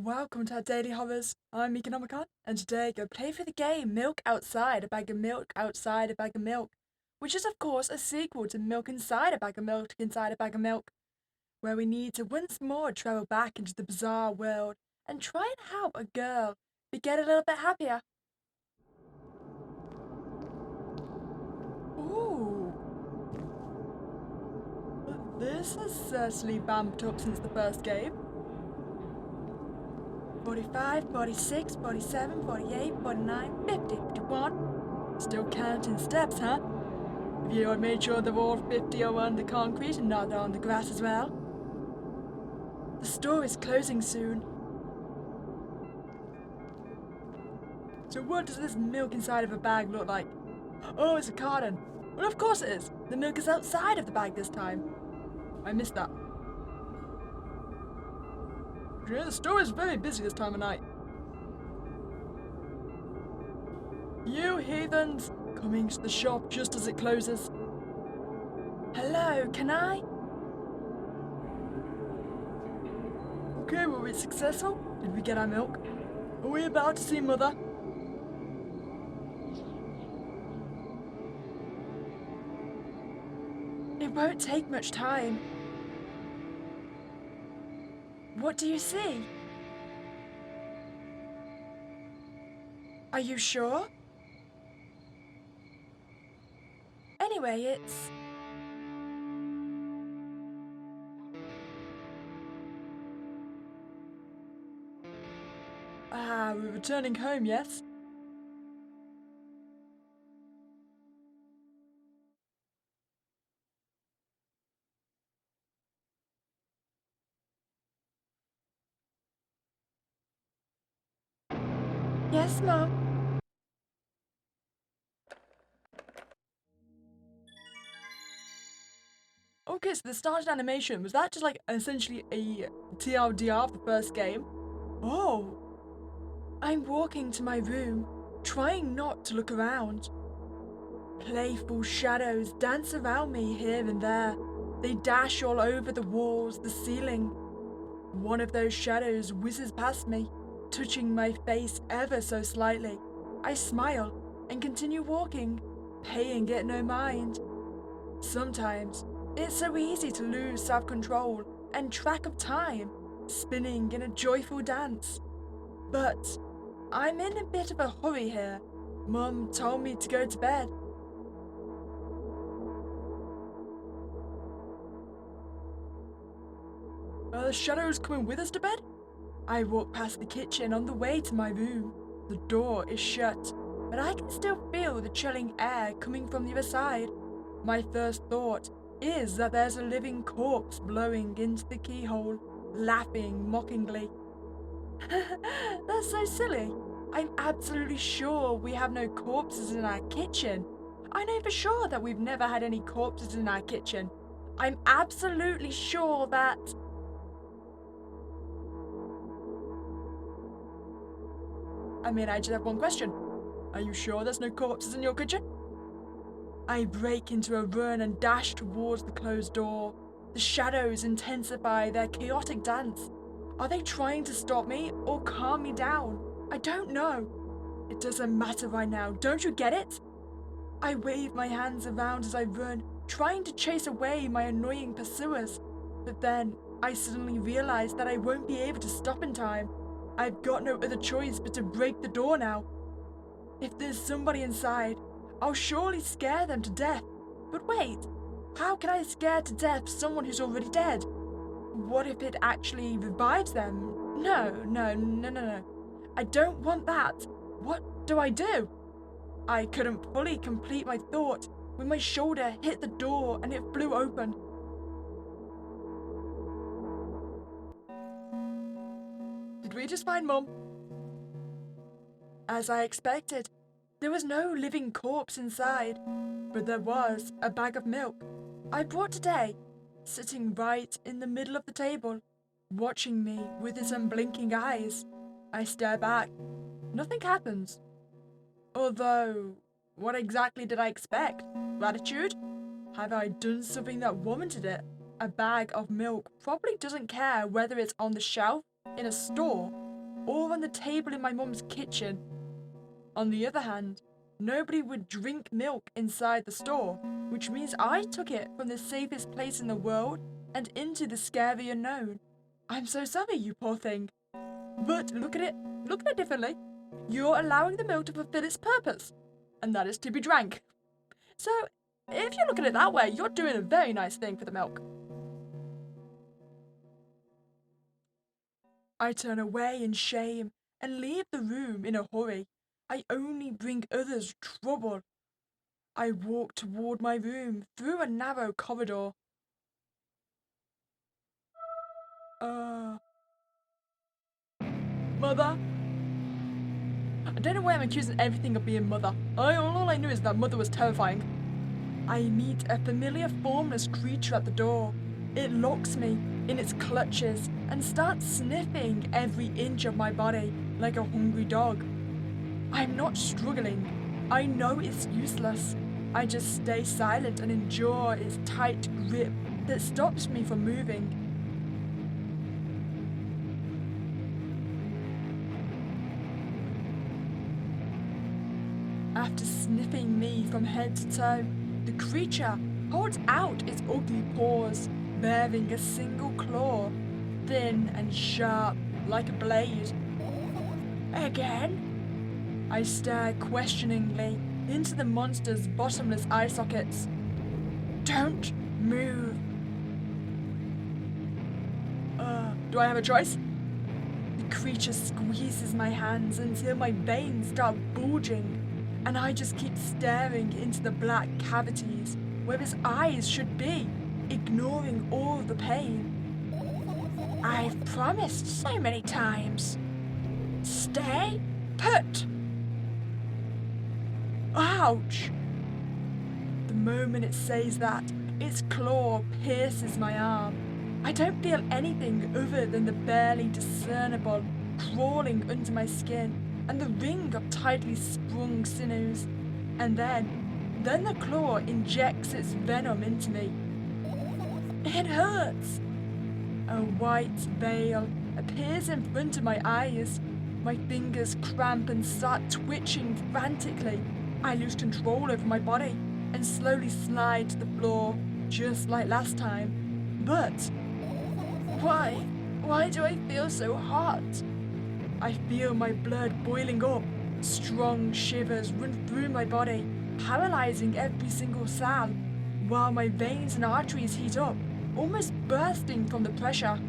Welcome to our Daily Horrors. I'm Meeka Nomicon, and today go play for the game Milk Outside, a bag of milk outside a bag of milk, which is of course a sequel to Milk Inside a bag of milk inside a bag of milk, where we need to once more travel back into the bizarre world and try and help a girl get a little bit happier. Ooh. This has certainly vamped up since the first game. 45, 46, 47, 48, 49, 50, 51. Still counting steps, huh? Have you made sure they're all 50 are on the concrete and not on the grass as well? The store is closing soon. So what does this milk inside of a bag look like? Oh, it's a carton. Well, of course it is. The milk is outside of the bag this time. I missed that. Yeah, the store is very busy this time of night. You heathens! Coming to the shop just as it closes. Hello, can I? Okay, were we successful? Did we get our milk? Are we about to see Mother? It won't take much time. What do you see? Are you sure? Anyway, it's... we're returning home, yes? Yes, Mom. Okay, so the started animation, was that just like essentially a TLDR of the first game? Oh. I'm walking to my room, trying not to look around. Playful shadows dance around me here and there. They dash all over the walls, the ceiling. One of those shadows whizzes past me, touching my face ever so slightly. I smile and continue walking, paying it no mind. Sometimes it's so easy to lose self-control and track of time, spinning in a joyful dance. But I'm in a bit of a hurry here. Mum told me to go to bed. Are the shadows coming with us to bed? I walk past the kitchen on the way to my room. The door is shut, but I can still feel the chilling air coming from the other side. My first thought is that there's a living corpse blowing into the keyhole, laughing mockingly. That's so silly. I'm absolutely sure we have no corpses in our kitchen. I know for sure that we've never had any corpses in our kitchen. I'm absolutely sure that... I just have one question. Are you sure there's no corpses in your kitchen? I break into a run and dash towards the closed door. The shadows intensify their chaotic dance. Are they trying to stop me or calm me down? I don't know. It doesn't matter right now, don't you get it? I wave my hands around as I run, trying to chase away my annoying pursuers. But then I suddenly realize that I won't be able to stop in time. I've got no other choice but to break the door now. If there's somebody inside, I'll surely scare them to death. But wait, how can I scare to death someone who's already dead? What if it actually revives them? No. I don't want that. What do I do? I couldn't fully complete my thought when my shoulder hit the door and it flew open. Did we just find Mum? As I expected, there was no living corpse inside, but there was a bag of milk I brought today, sitting right in the middle of the table, watching me with his unblinking eyes. I stare back. Nothing happens. Although, what exactly did I expect? Gratitude? Have I done something that warranted it? A bag of milk probably doesn't care whether it's on the shelf, in a store, or on the table in my mum's kitchen. On the other hand, nobody would drink milk inside the store, which means I took it from the safest place in the world and into the scary unknown. I'm so sorry, you poor thing. But look at it differently. You're allowing the milk to fulfill its purpose, and that is to be drank. So, if you look at it that way, you're doing a very nice thing for the milk. I turn away in shame and leave the room in a hurry. I only bring others trouble. I walk toward my room through a narrow corridor. Mother? I don't know why I'm accusing everything of being Mother. All I knew is that Mother was terrifying. I meet a familiar formless creature at the door. It locks me in its clutches and starts sniffing every inch of my body like a hungry dog. I'm not struggling. I know it's useless. I just stay silent and endure its tight grip that stops me from moving. After sniffing me from head to toe, the creature holds out its ugly paws, bearing a single claw, thin and sharp like a blade. Again? I stare questioningly into the monster's bottomless eye sockets. Don't move. Do I have a choice? The creature squeezes my hands until my veins start bulging, and I just keep staring into the black cavities where his eyes should be, ignoring all the pain. I've promised so many times. Stay put. Ouch! The moment it says that, its claw pierces my arm. I don't feel anything other than the barely discernible crawling under my skin and the ring of tightly sprung sinews. And then the claw injects its venom into me. It hurts! A white veil appears in front of my eyes. My fingers cramp and start twitching frantically. I lose control over my body and slowly slide to the floor, just like last time. But why do I feel so hot? I feel my blood boiling up. Strong shivers run through my body, paralyzing every single cell, while my veins and arteries heat up, almost bursting from the pressure.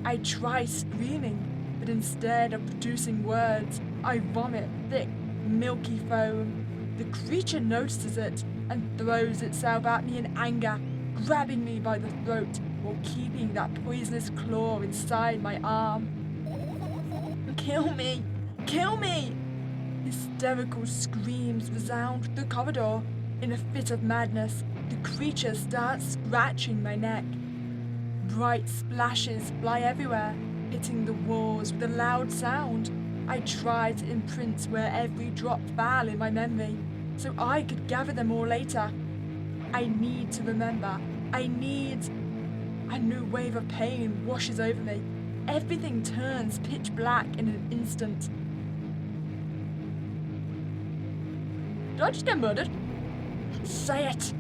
I try screaming, but instead of producing words, I vomit thick, milky foam. The creature notices it and throws itself at me in anger, grabbing me by the throat while keeping that poisonous claw inside my arm. Kill me! Kill me! Hysterical screams resound through the corridor. In a fit of madness, the creature starts scratching my neck. Bright splashes fly everywhere, hitting the walls with a loud sound. I try to imprint where every drop fell in my memory, so I could gather them all later. I need to remember. A new wave of pain washes over me. Everything turns pitch black in an instant. Did I just get murdered? Say it!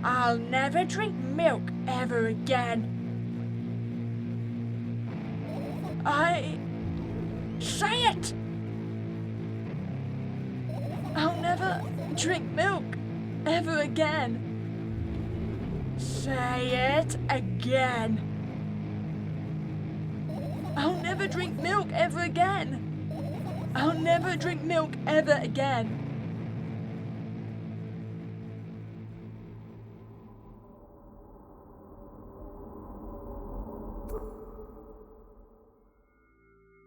I'll never drink milk ever again. Say it! I'll never drink milk ever again. Say it again. I'll never drink milk ever again. I'll never drink milk ever again.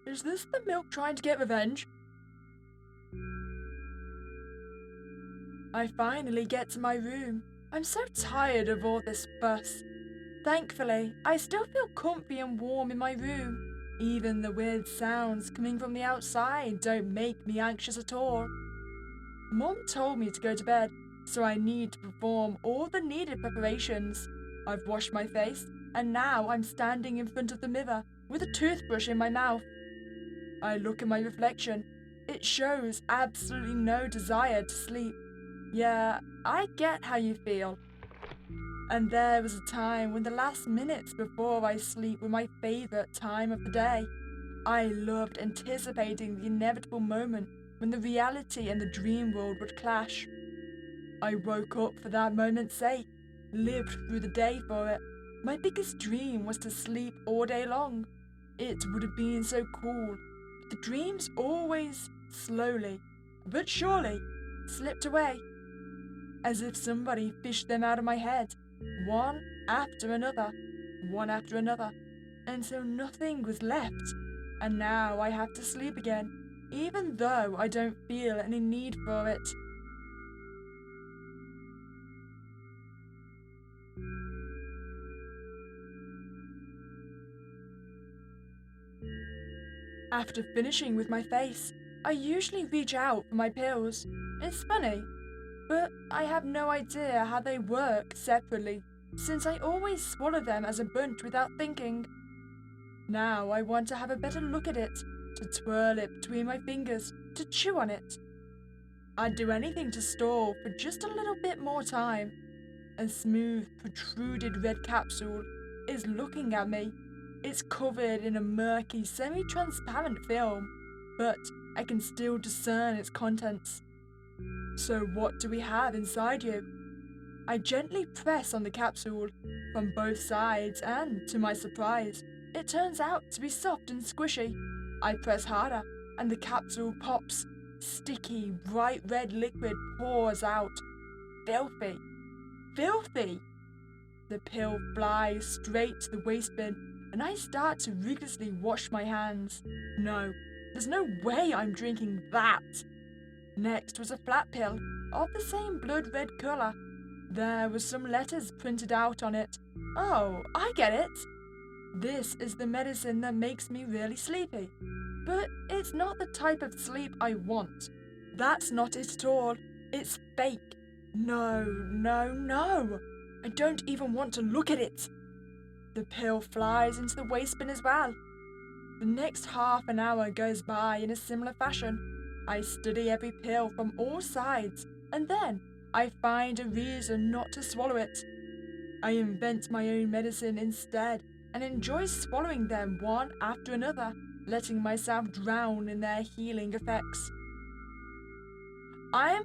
Is this the milk trying to get revenge? I finally get to my room. I'm so tired of all this fuss. Thankfully, I still feel comfy and warm in my room. Even the weird sounds coming from the outside don't make me anxious at all. Mom told me to go to bed, so I need to perform all the needed preparations. I've washed my face, and now I'm standing in front of the mirror with a toothbrush in my mouth. I look at my reflection. It shows absolutely no desire to sleep. Yeah, I get how you feel. And there was a time when the last minutes before I sleep were my favourite time of the day. I loved anticipating the inevitable moment when the reality and the dream world would clash. I woke up for that moment's sake, lived through the day for it. My biggest dream was to sleep all day long. It would have been so cool, but the dreams always, slowly, but surely, slipped away, as if somebody fished them out of my head, one after another, one after another, until nothing was left. And now I have to sleep again, even though I don't feel any need for it. After finishing with my face, I usually reach out for my pills. It's funny, but I have no idea how they work separately, since I always swallow them as a bunch without thinking. Now I want to have a better look at it, to twirl it between my fingers, to chew on it. I'd do anything to stall for just a little bit more time. A smooth, protruded red capsule is looking at me. It's covered in a murky, semi-transparent film, but I can still discern its contents. So what do we have inside you? I gently press on the capsule from both sides and, to my surprise, it turns out to be soft and squishy. I press harder and the capsule pops. Sticky, bright red liquid pours out. Filthy. Filthy! The pill flies straight to the waste bin, and I start to rigorously wash my hands. No, there's no way I'm drinking that. Next was a flat pill of the same blood red colour. There were some letters printed out on it. Oh, I get it. This is the medicine that makes me really sleepy. But it's not the type of sleep I want. That's not it at all. It's fake. No, no, no. I don't even want to look at it. The pill flies into the waste bin as well. The next half an hour goes by in a similar fashion. I study every pill from all sides, and then I find a reason not to swallow it. I invent my own medicine instead and enjoy swallowing them one after another, letting myself drown in their healing effects. I'm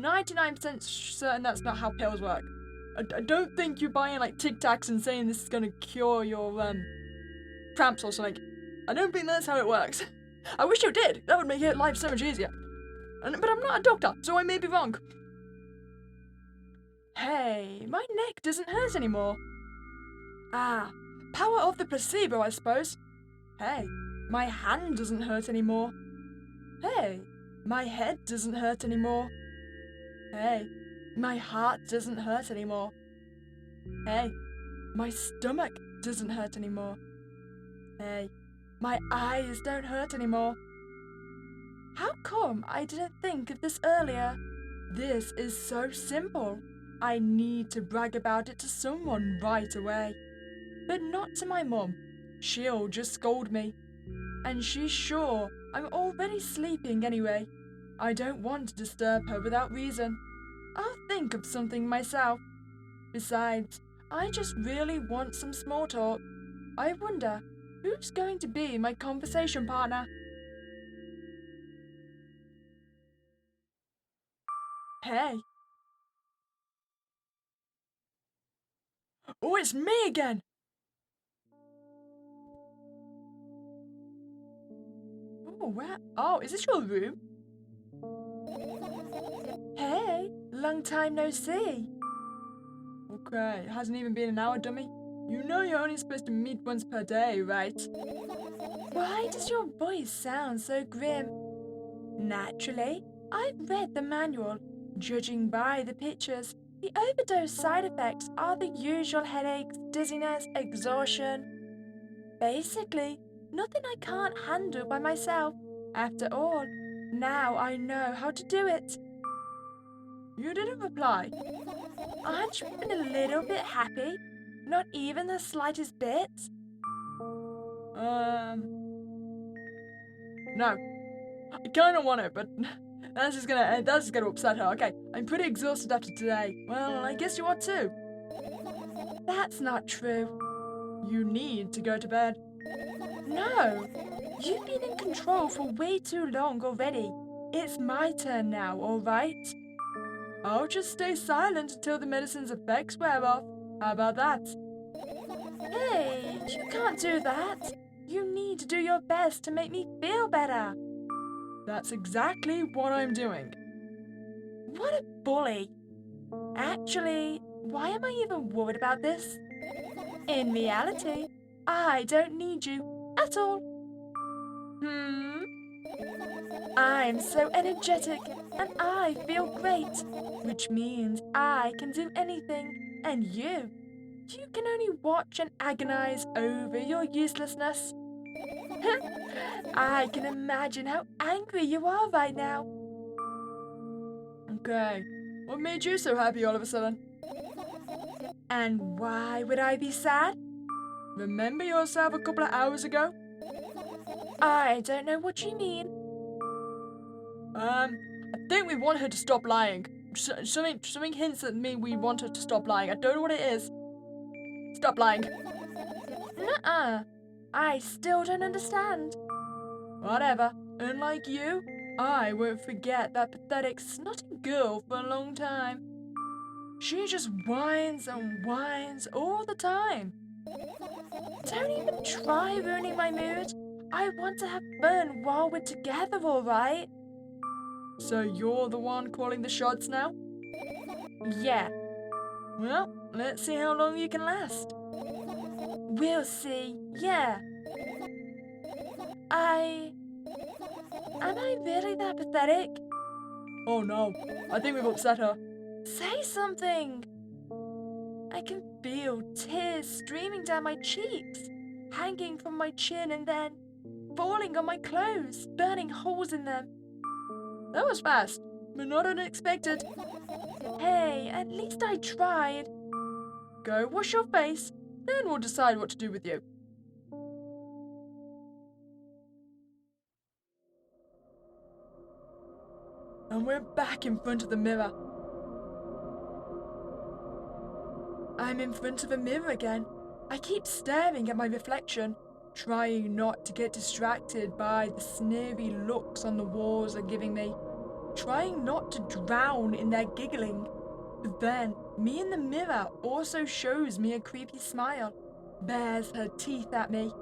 99% certain that's not how pills work. I don't think you're buying like Tic Tacs and saying this is gonna cure your cramps or something. I don't think that's how it works. I wish you did. That would make your life so much easier. But I'm not a doctor, so I may be wrong. Hey, my neck doesn't hurt anymore. Ah, power of the placebo, I suppose. Hey, my hand doesn't hurt anymore. Hey, my head doesn't hurt anymore. Hey, my heart doesn't hurt anymore. Hey, my stomach doesn't hurt anymore. Hey, my eyes don't hurt anymore. How come I didn't think of this earlier? This is so simple. I need to brag about it to someone right away. But not to my mum. She'll just scold me. And she's sure I'm already sleeping anyway. I don't want to disturb her without reason. I'll think of something myself. Besides, I just really want some small talk. I wonder, who's going to be my conversation partner? Hey. Oh, it's me again! Oh, where? Oh, is this your room? Hey, long time no see. Okay, it hasn't even been an hour, dummy. You know you're only supposed to meet once per day, right? Why does your voice sound so grim? Naturally, I've read the manual. Judging by the pictures, the overdose side effects are the usual headaches, dizziness, exhaustion. Basically, nothing I can't handle by myself. After all, now I know how to do it. You didn't reply. Aren't you even a little bit happy? Not even the slightest bit? Um, No. I kinda want it, but that's just gonna upset her. Okay, I'm pretty exhausted after today. Well, I guess you are too. That's not true. You need to go to bed. No! You've been in control for way too long already. It's my turn now, alright? I'll just stay silent until the medicine's effects wear off. How about that? Hey, you can't do that. You need to do your best to make me feel better. That's exactly what I'm doing. What a bully. Actually, why am I even worried about this? In reality, I don't need you at all. I'm so energetic and I feel great, which means I can do anything. And you can only watch and agonize over your uselessness. I can imagine how angry you are right now. Okay, what made you so happy all of a sudden? And why would I be sad? Remember yourself a couple of hours ago? I don't know what you mean. I think we want her to stop lying. Something hints at me we want her to stop lying. I don't know what it is. Stop lying. Nuh-uh. I still don't understand. Whatever. Unlike you, I won't forget that pathetic, snotty girl for a long time. She just whines and whines all the time. Don't even try ruining my mood. I want to have fun while we're together, alright? So you're the one calling the shots now? Yeah. Well, let's see how long you can last. We'll see, yeah. Am I really that pathetic? Oh no, I think we've upset her. Say something! I can feel tears streaming down my cheeks, hanging from my chin and then falling on my clothes, burning holes in them. That was fast, but not unexpected. Hey, at least I tried. Go wash your face, then we'll decide what to do with you. And we're back in front of the mirror. I'm in front of a mirror again. I keep staring at my reflection, trying not to get distracted by the sneery looks on the walls are giving me, trying not to drown in their giggling. But then, me in the mirror also shows me a creepy smile, bares her teeth at me.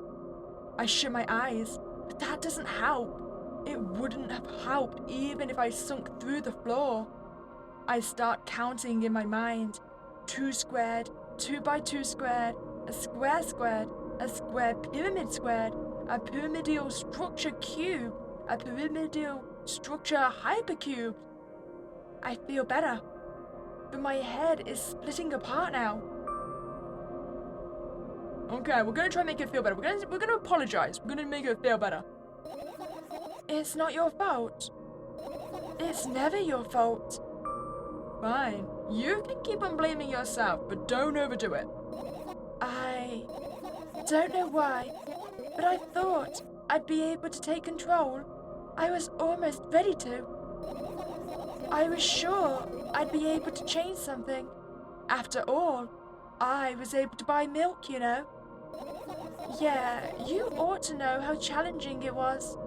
I shut my eyes, but that doesn't help. It wouldn't have helped even if I sunk through the floor. I start counting in my mind. 2 squared, 2 by 2 squared, a square, a square pyramid squared, a pyramidal structure cube, a pyramidal structure hypercube. I feel better, but my head is splitting apart now. Okay, we're gonna try and make it feel better. We're gonna apologize. We're gonna make it feel better. It's not your fault. It's never your fault. Fine. You can keep on blaming yourself, but don't overdo it. I don't know why, but I thought I'd be able to take control. I was almost ready to. I was sure I'd be able to change something. After all, I was able to buy milk, you know. Yeah, you ought to know how challenging it was.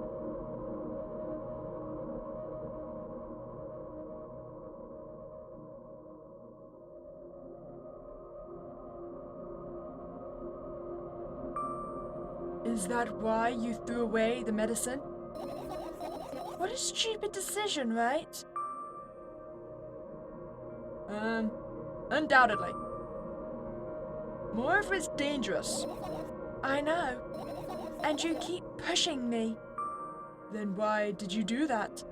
Is that why you threw away the medicine? What a stupid decision, right? Undoubtedly. Moreover, it's dangerous. I know. And you keep pushing me. Then why did you do that?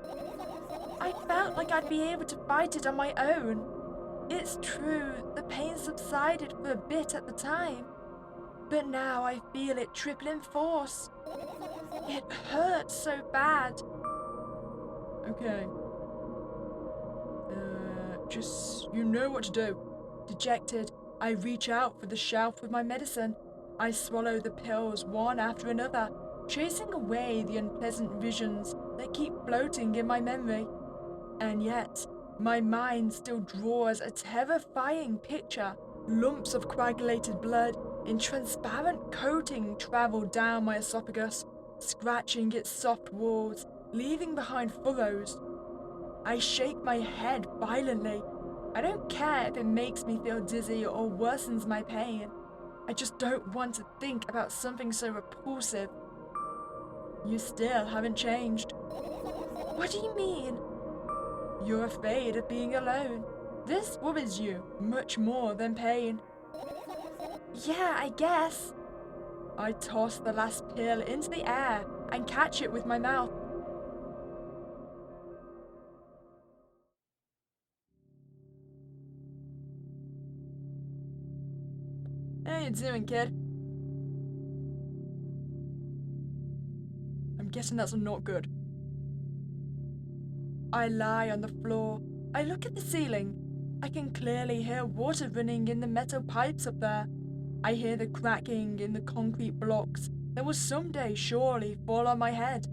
I felt like I'd be able to fight it on my own. It's true, the pain subsided for a bit at the time. But now I feel it triple in force. It hurts so bad. Okay. You know what to do. Dejected, I reach out for the shelf with my medicine. I swallow the pills one after another. chasing away the unpleasant visions that keep floating in my memory. And yet, my mind still draws a terrifying picture. Lumps of coagulated blood in transparent coating travel down my esophagus, scratching its soft walls, leaving behind furrows. I shake my head violently. I don't care if it makes me feel dizzy or worsens my pain. I just don't want to think about something so repulsive. You still haven't changed. What do you mean? You're afraid of being alone. This worries you much more than pain. Yeah, I guess. I toss the last pill into the air and catch it with my mouth. How you doing, kid? I'm guessing that's not good. I lie on the floor. I look at the ceiling. I can clearly hear water running in the metal pipes up there. I hear the cracking in the concrete blocks that will someday surely fall on my head.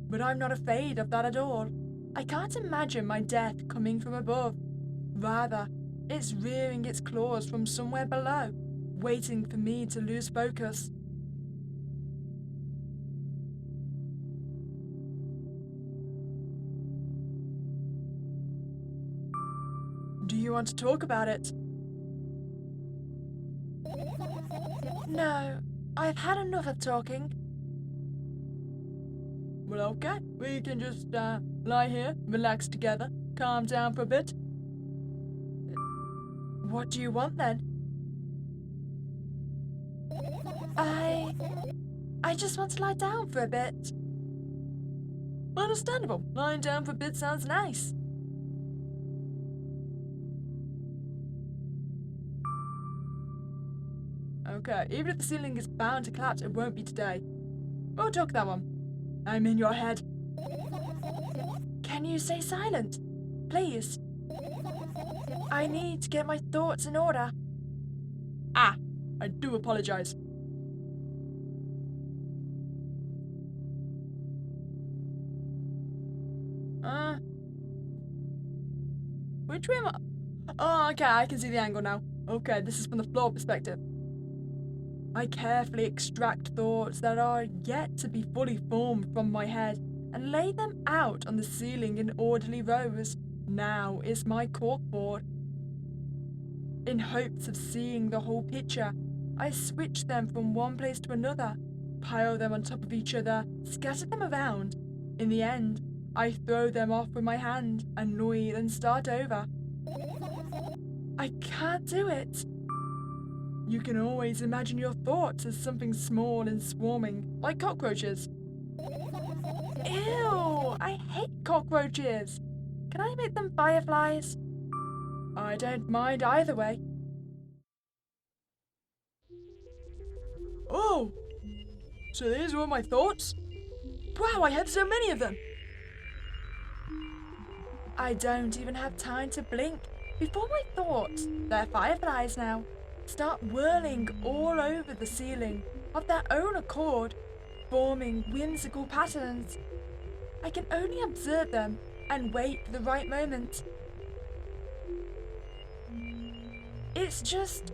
But I'm not afraid of that at all. I can't imagine my death coming from above. Rather, it's rearing its claws from somewhere below, waiting for me to lose focus. Do you want to talk about it? No, I've had enough of talking. Well, okay, we can just lie here, relax together, calm down for a bit. What do you want then? I just want to lie down for a bit. Understandable. Lying down for a bit sounds nice. Okay, even if the ceiling is bound to collapse, it won't be today. We'll talk that one. I'm in your head. Can you stay silent? Please. I need to get my thoughts in order. Ah, I do apologize. Which way am I? Oh, okay, I can see the angle now. Okay, this is from the floor perspective. I carefully extract thoughts that are yet to be fully formed from my head and lay them out on the ceiling in orderly rows. Now is my corkboard. In hopes of seeing the whole picture, I switch them from one place to another, pile them on top of each other, scatter them around. In the end, I throw them off with my hand, annoyed, and start over. I can't do it. You can always imagine your thoughts as something small and swarming, like cockroaches. Ew! I hate cockroaches! Can I make them fireflies? I don't mind either way. Oh! So these were my thoughts? Wow, I had so many of them! I don't even have time to blink before my thoughts, they're fireflies now, start whirling all over the ceiling of their own accord, forming whimsical patterns. I can only observe them and wait for the right moment. It's just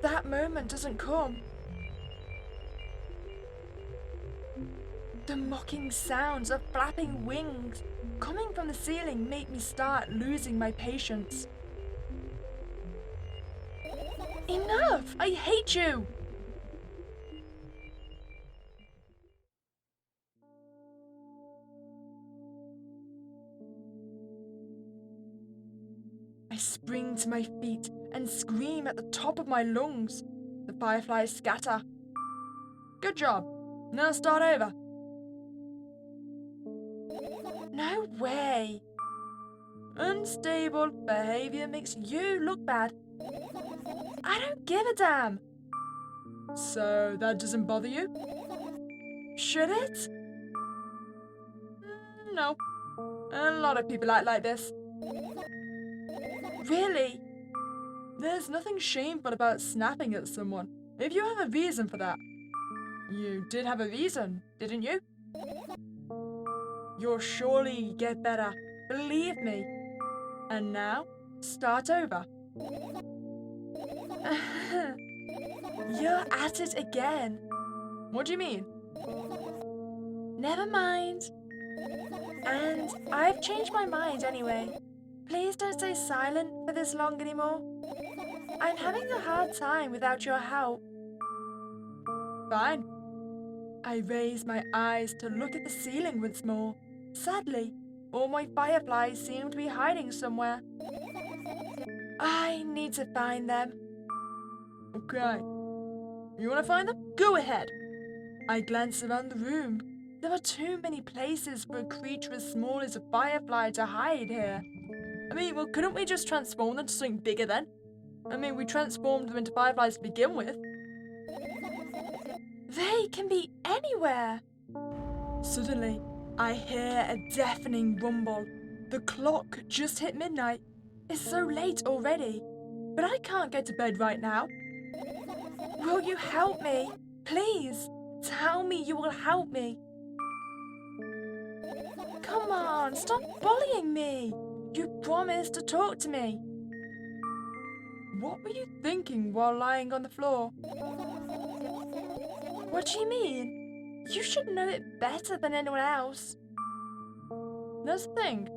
that moment doesn't come. The mocking sounds of flapping wings coming from the ceiling make me start losing my patience. Enough! I hate you! I spring to my feet and scream at the top of my lungs. The fireflies scatter. Good job. Now start over. No way. Unstable behavior makes you look bad. I don't give a damn. So that doesn't bother you? Should it? No. A lot of people act like this. Really? There's nothing shameful about snapping at someone, if you have a reason for that. You did have a reason, didn't you? You'll surely get better, believe me. And now, start over. You're at it again. What do you mean? Never mind. And I've changed my mind anyway. Please don't stay silent for this long anymore. I'm having a hard time without your help. Fine. I raise my eyes to look at the ceiling once more. Sadly, all my fireflies seem to be hiding somewhere. I need to find them. Okay. You want to find them? Go ahead. I glance around the room. There are too many places for a creature as small as a firefly to hide here. I mean, well, couldn't we just transform them to something bigger then? I mean, we transformed them into fireflies to begin with. They can be anywhere. Suddenly, I hear a deafening rumble. The clock just hit midnight. It's so late already, but I can't go to bed right now. Will you help me? Please, tell me you will help me. Come on, stop bullying me. You promised to talk to me. What were you thinking while lying on the floor? What do you mean? You should know it better than anyone else. That's the thing.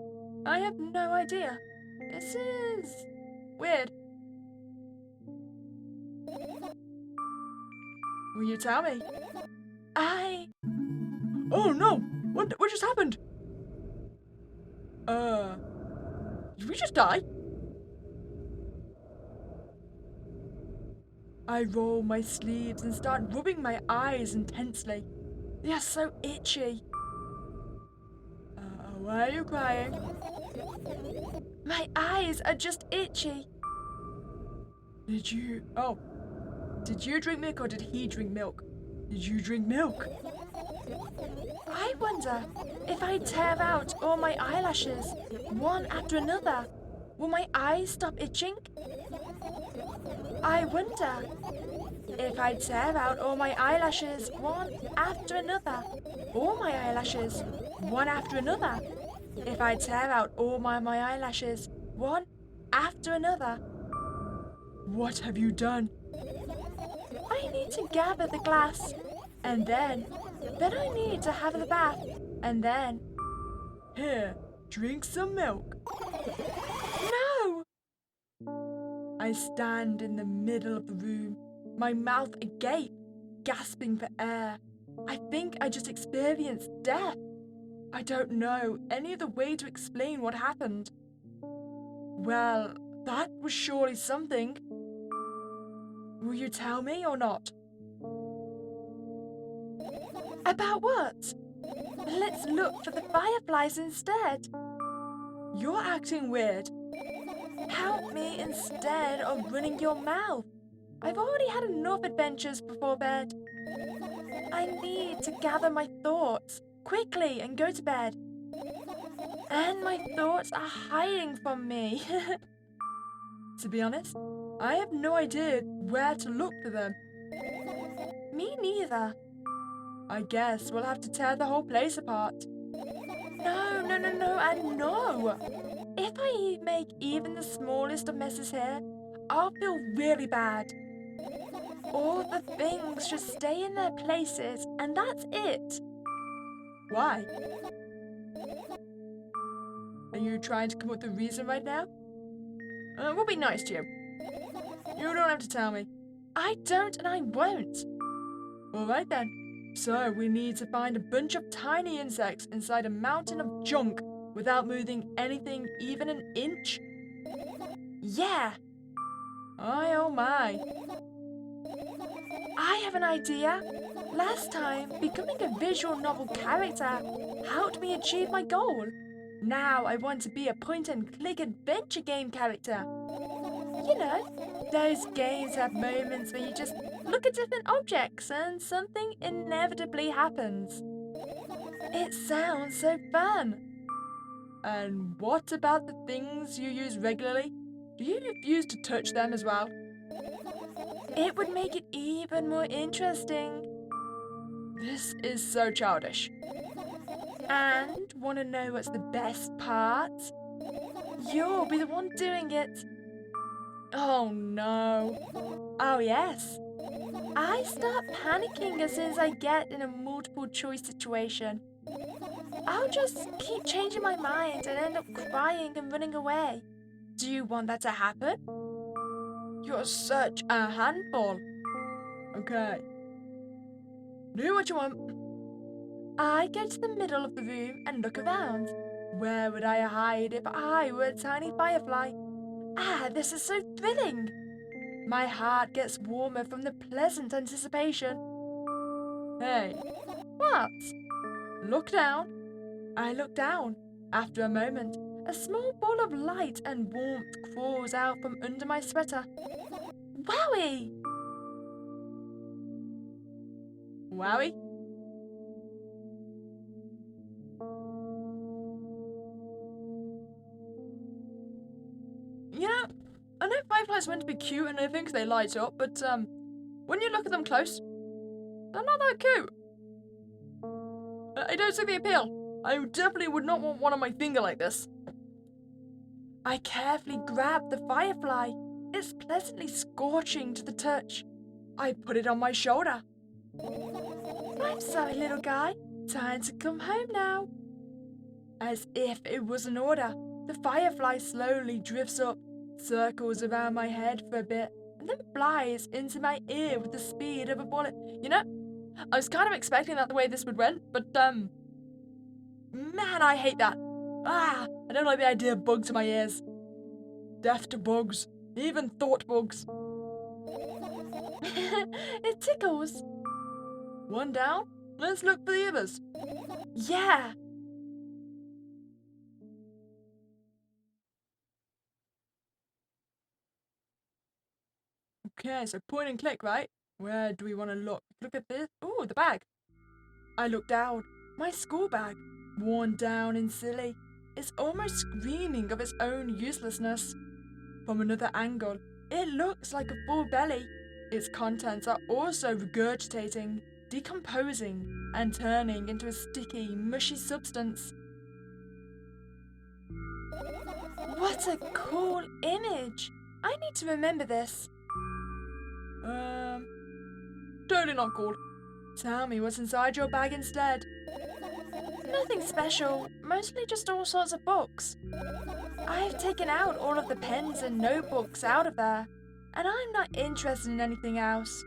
I have no idea. This is weird. Will you tell me? Oh no! What just happened? Did we just die? I roll my sleeves and start rubbing my eyes intensely. They are so itchy. Why are you crying? My eyes are just itchy. Did you drink milk or did he drink milk? Did you drink milk? I wonder if I tear out all my eyelashes, one after another, will my eyes stop itching? I wonder if I tear out all my eyelashes, one after another, all my eyelashes, one after another, if I tear out all my eyelashes, one after another. What have you done? I need to gather the glass, and then I need to have the bath, and then... Here, drink some milk. No! I stand in the middle of the room, my mouth agape, gasping for air. I think I just experienced death. I don't know any other way to explain what happened. Well, that was surely something. Will you tell me or not? About what? Let's look for the fireflies instead. You're acting weird. Help me instead of running your mouth. I've already had enough adventures before bed. I need to gather my thoughts quickly and go to bed. And my thoughts are hiding from me. To be honest, I have no idea where to look for them. Me neither. I guess we'll have to tear the whole place apart. No, and no! If I make even the smallest of messes here, I'll feel really bad. All the things should stay in their places, and that's it. Why? Are you trying to come up with a reason right now? We'll be nice to you. You don't have to tell me. I don't and I won't. Alright then. So we need to find a bunch of tiny insects inside a mountain of junk without moving anything even an inch? Yeah. Oh my. I have an idea. Last time, becoming a visual novel character helped me achieve my goal. Now I want to be a point-and-click adventure game character. You know, those games have moments where you just look at different objects and something inevitably happens. It sounds so fun. And what about the things you use regularly? Do you refuse to touch them as well? It would make it even more interesting. This is so childish. And want to know what's the best part? You'll be the one doing it. Oh no. Oh yes. I start panicking as soon as I get in a multiple choice situation. I'll just keep changing my mind and end up crying and running away. Do you want that to happen? You're such a handful. Okay. Do what you want. I go to the middle of the room and look around. Where would I hide if I were a tiny firefly? Ah, this is so thrilling. My heart gets warmer from the pleasant anticipation. Hey, what? Look down. I look down. After a moment, a small ball of light and warmth crawls out from under my sweater. Wowie! Wowie? You know, I know fireflies are meant to be cute and everything 'cause they light up, but when you look at them close, they're not that cute. I don't see the appeal. I definitely would not want one on my finger like this. I carefully grab the firefly. It's pleasantly scorching to the touch. I put it on my shoulder. I'm sorry, little guy. Time to come home now. As if it was an order, the firefly slowly drifts up, circles around my head for a bit, and then flies into my ear with the speed of a bullet. You know, I was kind of expecting that the way this would went, but man, I hate that. I don't like the idea of bugs in my ears. Death to bugs, even thought bugs. It tickles. One down. Let's look for the others. Yeah. Okay, so point and click, right? Where do we want to look? Look at this. Ooh, the bag. I look down. My school bag, worn down and silly, is almost screaming of its own uselessness. From another angle, it looks like a full belly. Its contents are also regurgitating, decomposing, and turning into a sticky, mushy substance. What a cool image! I need to remember this. Totally not cool. Tell me what's inside your bag instead. Nothing special, mostly just all sorts of books. I've taken out all of the pens and notebooks out of there, and I'm not interested in anything else.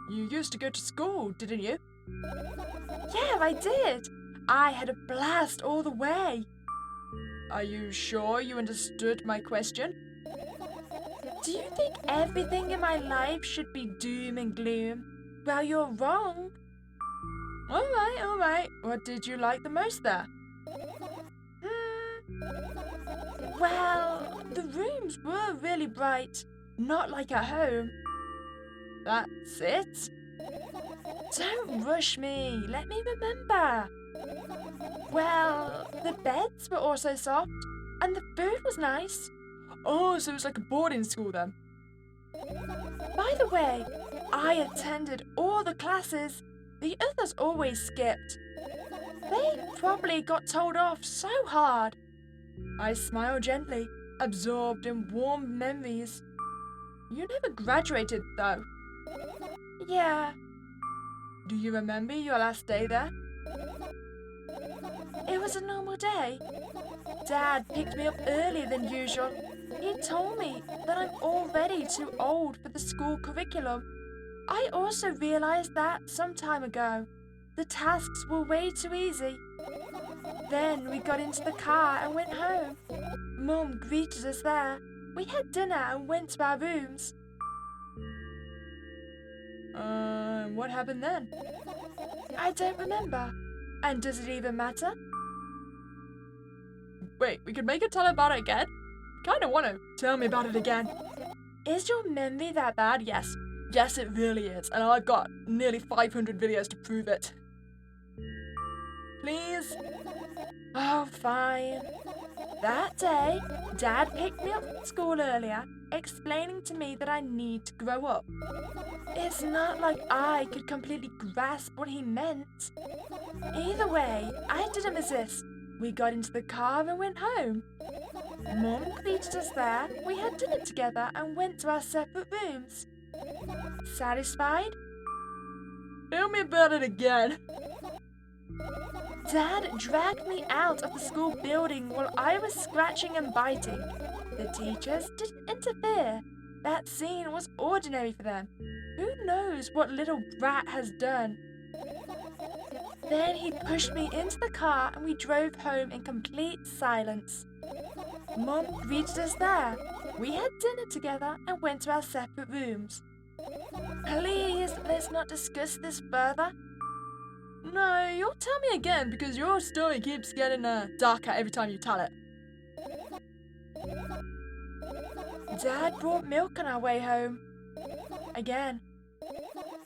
You used to go to school, didn't you? Yeah, I did. I had a blast all the way. Are you sure you understood my question? Do you think everything in my life should be doom and gloom? Well, you're wrong. All right. What did you like the most there? Well, the rooms were really bright, not like at home. That's it? Don't rush me, let me remember. Well, the beds were also soft, and the food was nice. Oh, so it was like a boarding school then. By the way, I attended all the classes. The others always skipped. They probably got told off so hard. I smiled gently, absorbed in warm memories. You never graduated, though. Yeah. Do you remember your last day there? It was a normal day. Dad picked me up earlier than usual. He told me that I'm already too old for the school curriculum. I also realized that some time ago. The tasks were way too easy. Then we got into the car and went home. Mum greeted us there. We had dinner and went to our rooms. What happened then? I don't remember. And does it even matter? Wait, we could make a tell about it again? Kinda wanna. Tell me about it again. Is your memory that bad? Yes. Yes, it really is. And I've got nearly 500 videos to prove it. Please? Oh, fine. That day, Dad picked me up from school earlier explaining to me that I need to grow up. It's not like I could completely grasp what he meant. Either way, I didn't resist. We got into the car and went home. Mum greeted us there, we had dinner together and went to our separate rooms. Satisfied? Tell me about it again. Dad dragged me out of the school building while I was scratching and biting. The teachers didn't interfere. That scene was ordinary for them. Who knows what little brat has done? Then he pushed me into the car and we drove home in complete silence. Mum greeted us there. We had dinner together and went to our separate rooms. Please, let's not discuss this further. No, you'll tell me again because your story keeps getting darker every time you tell it. Dad brought milk on our way home. Again.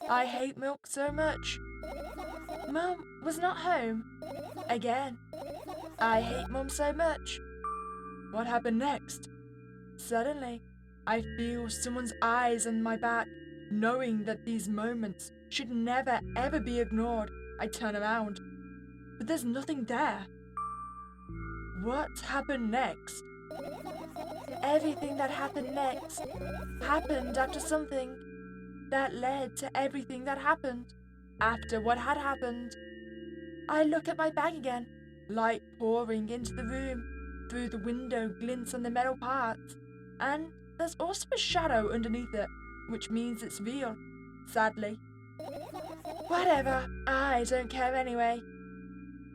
I hate milk so much. Mum was not home. Again. I hate Mum so much. What happened next? Suddenly, I feel someone's eyes on my back, knowing that these moments should never ever be ignored. I turn around, but there's nothing there. What happened next? Everything that happened next happened after something that led to everything that happened after what had happened. I look at my bag again, light pouring into the room. Through the window glints on the metal parts, and there's also a shadow underneath it, which means it's real, sadly. Whatever, I don't care anyway.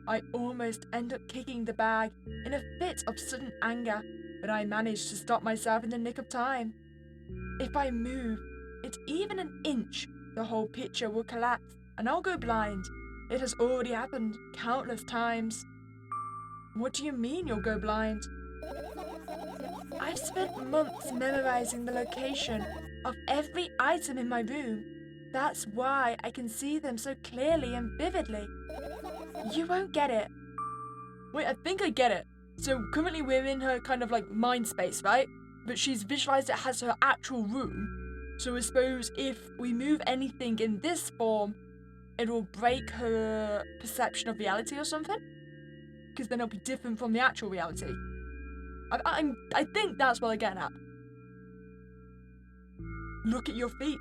I almost end up kicking the bag in a fit of sudden anger, but I manage to stop myself in the nick of time. If I move it even an inch, the whole picture will collapse and I'll go blind. It has already happened countless times. What do you mean you'll go blind? I've spent months memorizing the location of every item in my room. That's why I can see them so clearly and vividly. You won't get it. Wait, I think I get it. So currently we're in her kind of like mind space, right? But she's visualized it as her actual room. So I suppose if we move anything in this form, it will break her perception of reality or something? Because then it'll be different from the actual reality. I think that's what I'm getting at. Look at your feet.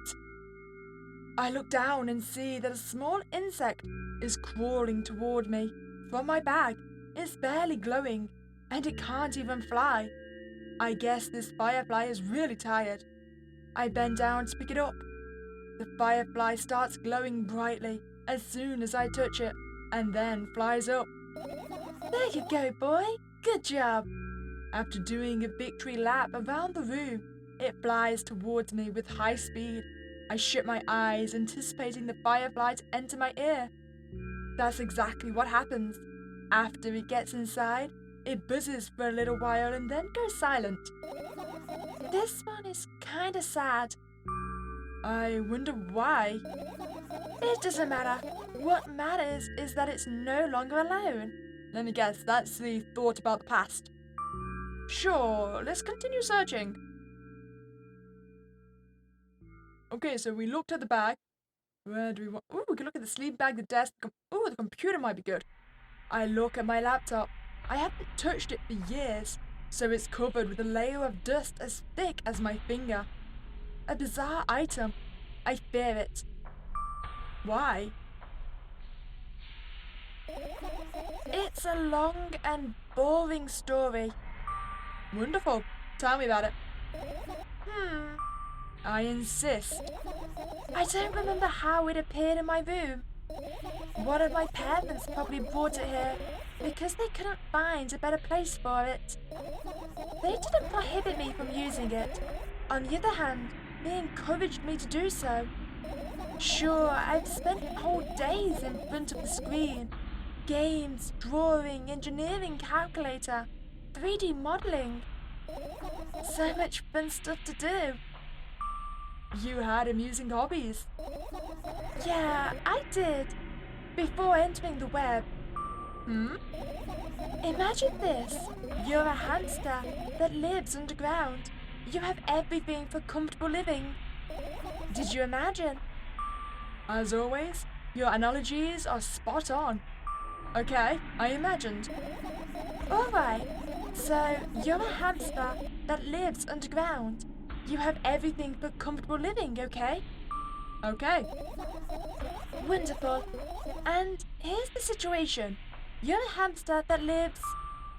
I look down and see that a small insect is crawling toward me from my bag. It's barely glowing, and it can't even fly. I guess this firefly is really tired. I bend down to pick it up. The firefly starts glowing brightly as soon as I touch it, and then flies up. There you go, boy. Good job. After doing a victory lap around the room, it flies towards me with high speed. I shut my eyes, anticipating the firefly to enter my ear. That's exactly what happens. After it gets inside, it buzzes for a little while and then goes silent. This one is kinda sad. I wonder why. It doesn't matter. What matters is that it's no longer alone. Let me guess, that's the thought about the past. Sure, let's continue searching. Okay, so we looked at the bag. Where do we want? Ooh, we can look at the sleep bag, the desk. Ooh, the computer might be good. I look at my laptop. I haven't touched it for years, so it's covered with a layer of dust as thick as my finger. A bizarre item. I fear it. Why? It's a long and boring story. Wonderful. Tell me about it. I insist. I don't remember how it appeared in my room. One of my parents probably brought it here because they couldn't find a better place for it. They didn't prohibit me from using it. On the other hand, they encouraged me to do so. Sure, I've spent whole days in front of the screen. Games, drawing, engineering calculator, 3D modeling. So much fun stuff to do. You had amusing hobbies. Yeah, I did. Before entering the web. Imagine this. You're a hamster that lives underground. You have everything for comfortable living. Did you imagine? As always, your analogies are spot on. Okay, I imagined. Alright, so you're a hamster that lives underground. You have everything for comfortable living, okay? Okay. Wonderful. And here's the situation. You're a hamster that lives...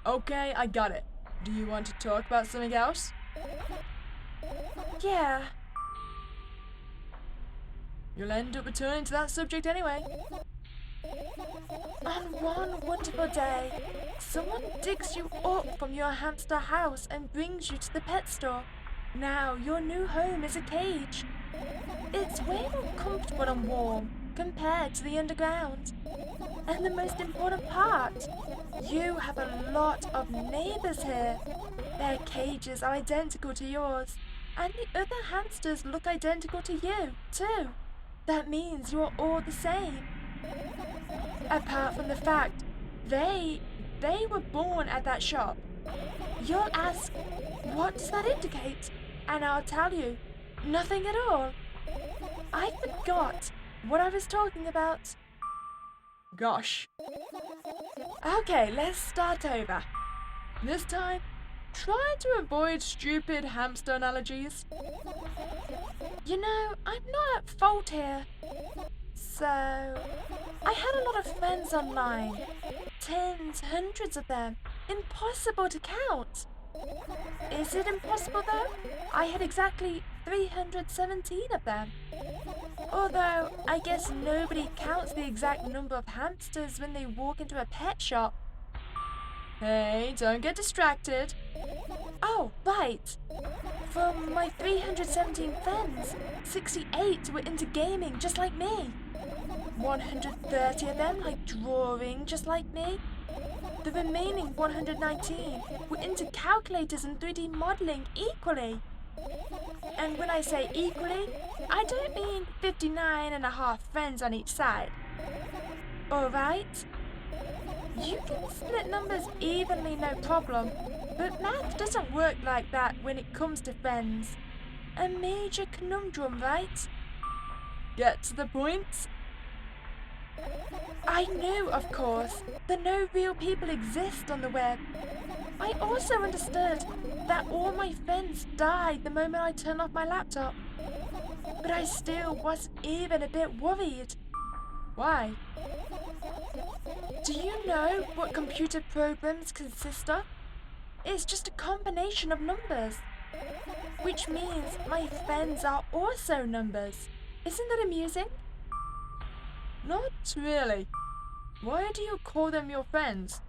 Okay, I got it. Do you want to talk about something else? Yeah. You'll end up returning to that subject anyway. On one wonderful day, someone digs you up from your hamster house and brings you to the pet store. Now, your new home is a cage. It's way more comfortable and warm compared to the underground. And the most important part, you have a lot of neighbours here. Their cages are identical to yours, and the other hamsters look identical to you, too. That means you are all the same. Apart from the fact, they were born at that shop. You'll ask, what does that indicate? And I'll tell you, nothing at all. I forgot what I was talking about. Gosh. Okay, let's start over. This time, try to avoid stupid hamster analogies. You know, I'm not at fault here. So, I had a lot of friends online. Tens, hundreds of them. Impossible to count. Is it impossible though? I had exactly 317 of them. Although, I guess nobody counts the exact number of hamsters when they walk into a pet shop. Hey, don't get distracted. Oh, right. From my 317 friends, 68 were into gaming just like me. 130 of them like drawing just like me. The remaining 119 were into calculators and 3D modeling equally. And when I say equally, I don't mean 59 and a half friends on each side. Alright? You can split numbers evenly, no problem, but math doesn't work like that when it comes to friends. A major conundrum, right? Get to the point. I knew, of course, that no real people exist on the web. I also understood that all my friends died the moment I turned off my laptop. But I still was even a bit worried. Why? Do you know what computer programs consist of? It's just a combination of numbers. Which means my friends are also numbers. Isn't that amusing? Not really. Why do you call them your friends?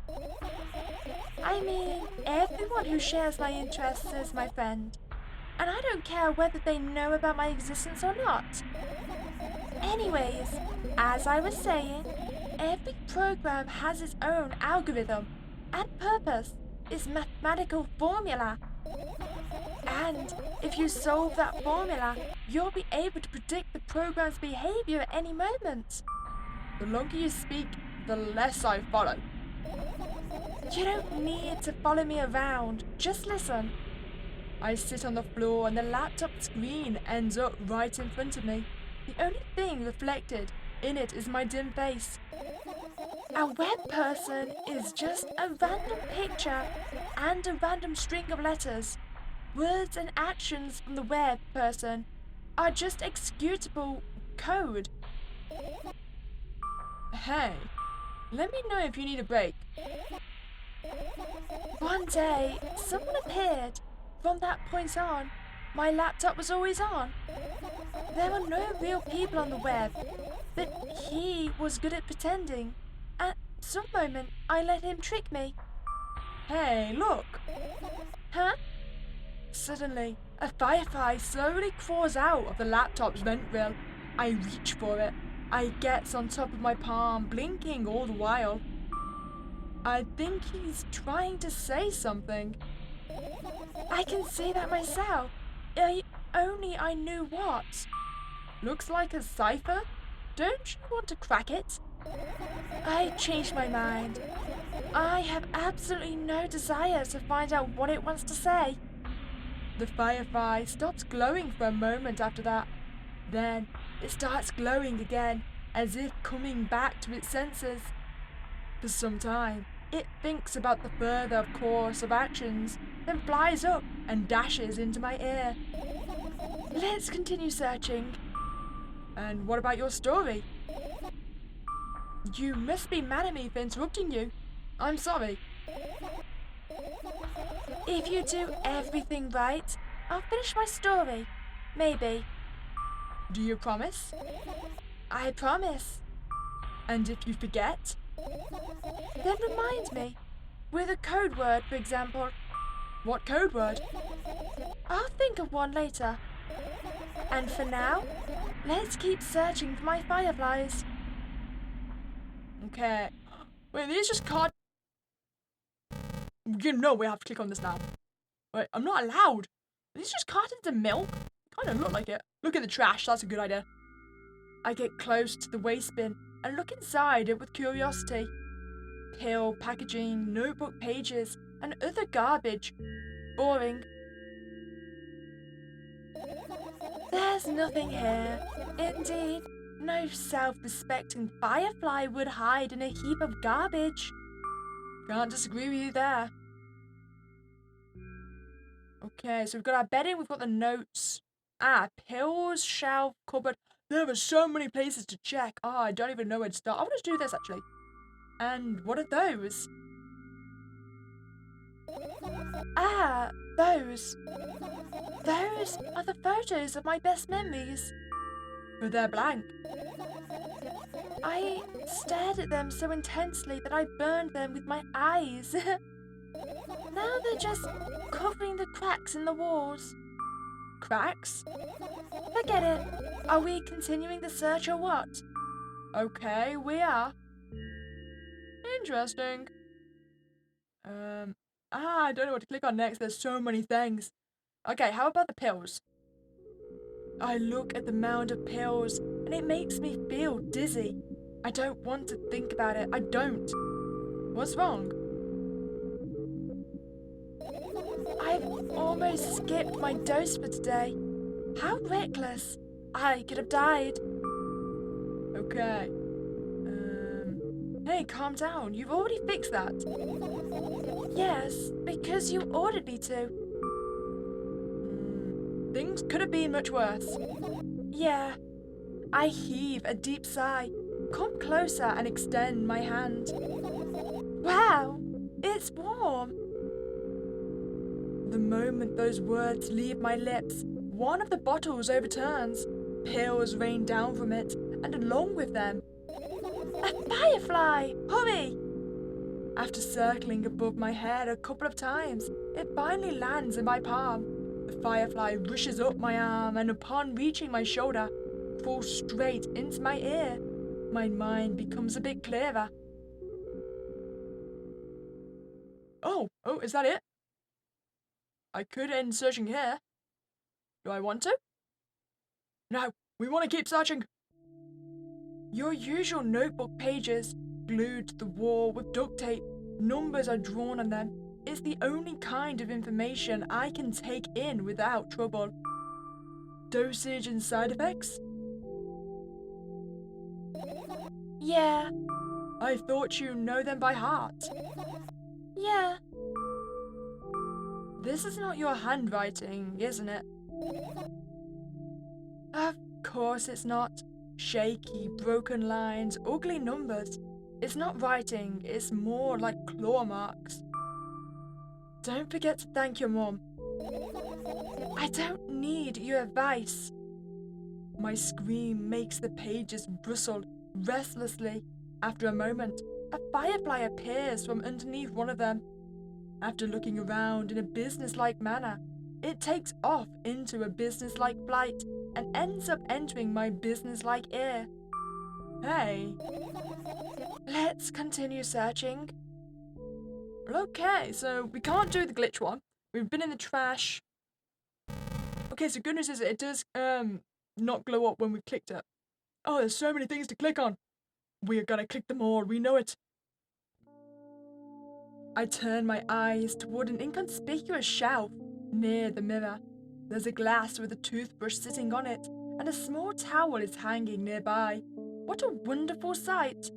I mean, everyone who shares my interests is my friend. And I don't care whether they know about my existence or not. Anyways, as I was saying, every program has its own algorithm and purpose, its mathematical formula. And if you solve that formula, you'll be able to predict the program's behavior at any moment. The longer you speak, the less I follow. You don't need to follow me around, just listen. I sit on the floor and the laptop screen ends up right in front of me. The only thing reflected in it is my dim face. A web person is just a random picture and a random string of letters. Words and actions from the web person are just executable code. Hey, let me know if you need a break. One day, someone appeared. From that point on, my laptop was always on. There were no real people on the web, but he was good at pretending. At some moment, I let him trick me. Hey, look! Huh? Suddenly, a firefly slowly crawls out of the laptop's vent grill. I reach for it. I gets on top of my palm, blinking all the while. I think he's trying to say something. I can see that myself. Only I knew what. Looks like a cipher. Don't you want to crack it? I changed my mind. I have absolutely no desire to find out what it wants to say. The firefly stops glowing for a moment after that. Then it starts glowing again, as if coming back to its senses. For some time, it thinks about the further course of actions, then flies up and dashes into my ear. Let's continue searching. And what about your story? You must be mad at me for interrupting you. I'm sorry. If you do everything right, I'll finish my story. Maybe. Do you promise? I promise. And if you forget? Then remind me. With a code word, for example. What code word? I'll think of one later. And for now, let's keep searching for my fireflies. Okay. Wait, these just card. You know we have to click on this now. Wait, I'm not allowed. Are these just cartons of milk? Kind of look like it. Look at the trash, that's a good idea. I get close to the waste bin and look inside it with curiosity. Pill packaging, notebook pages, and other garbage. Boring. There's nothing here. Indeed, no self-respecting firefly would hide in a heap of garbage. Can't disagree with you there. Okay, so we've got our bedding, we've got the notes. Pills, shelf, cupboard. There are so many places to check. I don't even know where to start. I want to do this actually. And what are those? Those. Those are the photos of my best memories. But they're blank. I stared at them so intensely that I burned them with my eyes. Now they're just covering the cracks in the walls. Cracks? Forget it. Are we continuing the search or what? Okay, we are. Interesting. I don't know what to click on next. There's so many things. Okay, how about the pills? I look at the mound of pills and it makes me feel dizzy. I don't want to think about it. I don't. What's wrong? I've almost skipped my dose for today. How reckless. I could have died. Okay. Hey, calm down. You've already fixed that. Yes, because you ordered me to. Things could have been much worse. Yeah. I heave a deep sigh, come closer and extend my hand. Wow, it's warm. The moment those words leave my lips, one of the bottles overturns. Pills rain down from it, and along with them, a firefly! Hurry! After circling above my head a couple of times, it finally lands in my palm. The firefly rushes up my arm and upon reaching my shoulder, falls straight into my ear. My mind becomes a bit clearer. Oh, is that it? I could end searching here. Do I want to? No, we want to keep searching. Your usual notebook pages, glued to the wall with duct tape, numbers are drawn on them. It's the only kind of information I can take in without trouble. Dosage and side effects? Yeah. I thought you know them by heart. Yeah. This is not your handwriting, isn't it? Of course it's not. Shaky, broken lines, ugly numbers. It's not writing, it's more like claw marks. Don't forget to thank your mum. I don't need your advice. My scream makes the pages rustle restlessly. After a moment, a firefly appears from underneath one of them. After looking around in a businesslike manner, it takes off into a businesslike flight and ends up entering my businesslike ear. Hey. Let's continue searching. Okay, so we can't do the glitch one. We've been in the trash. Okay, so good news is it does not glow up when we clicked it. Oh, there's so many things to click on. We're gonna click them all, we know it. I turn my eyes toward an inconspicuous shelf near the mirror. There's a glass with a toothbrush sitting on it, and a small towel is hanging nearby. What a wonderful sight!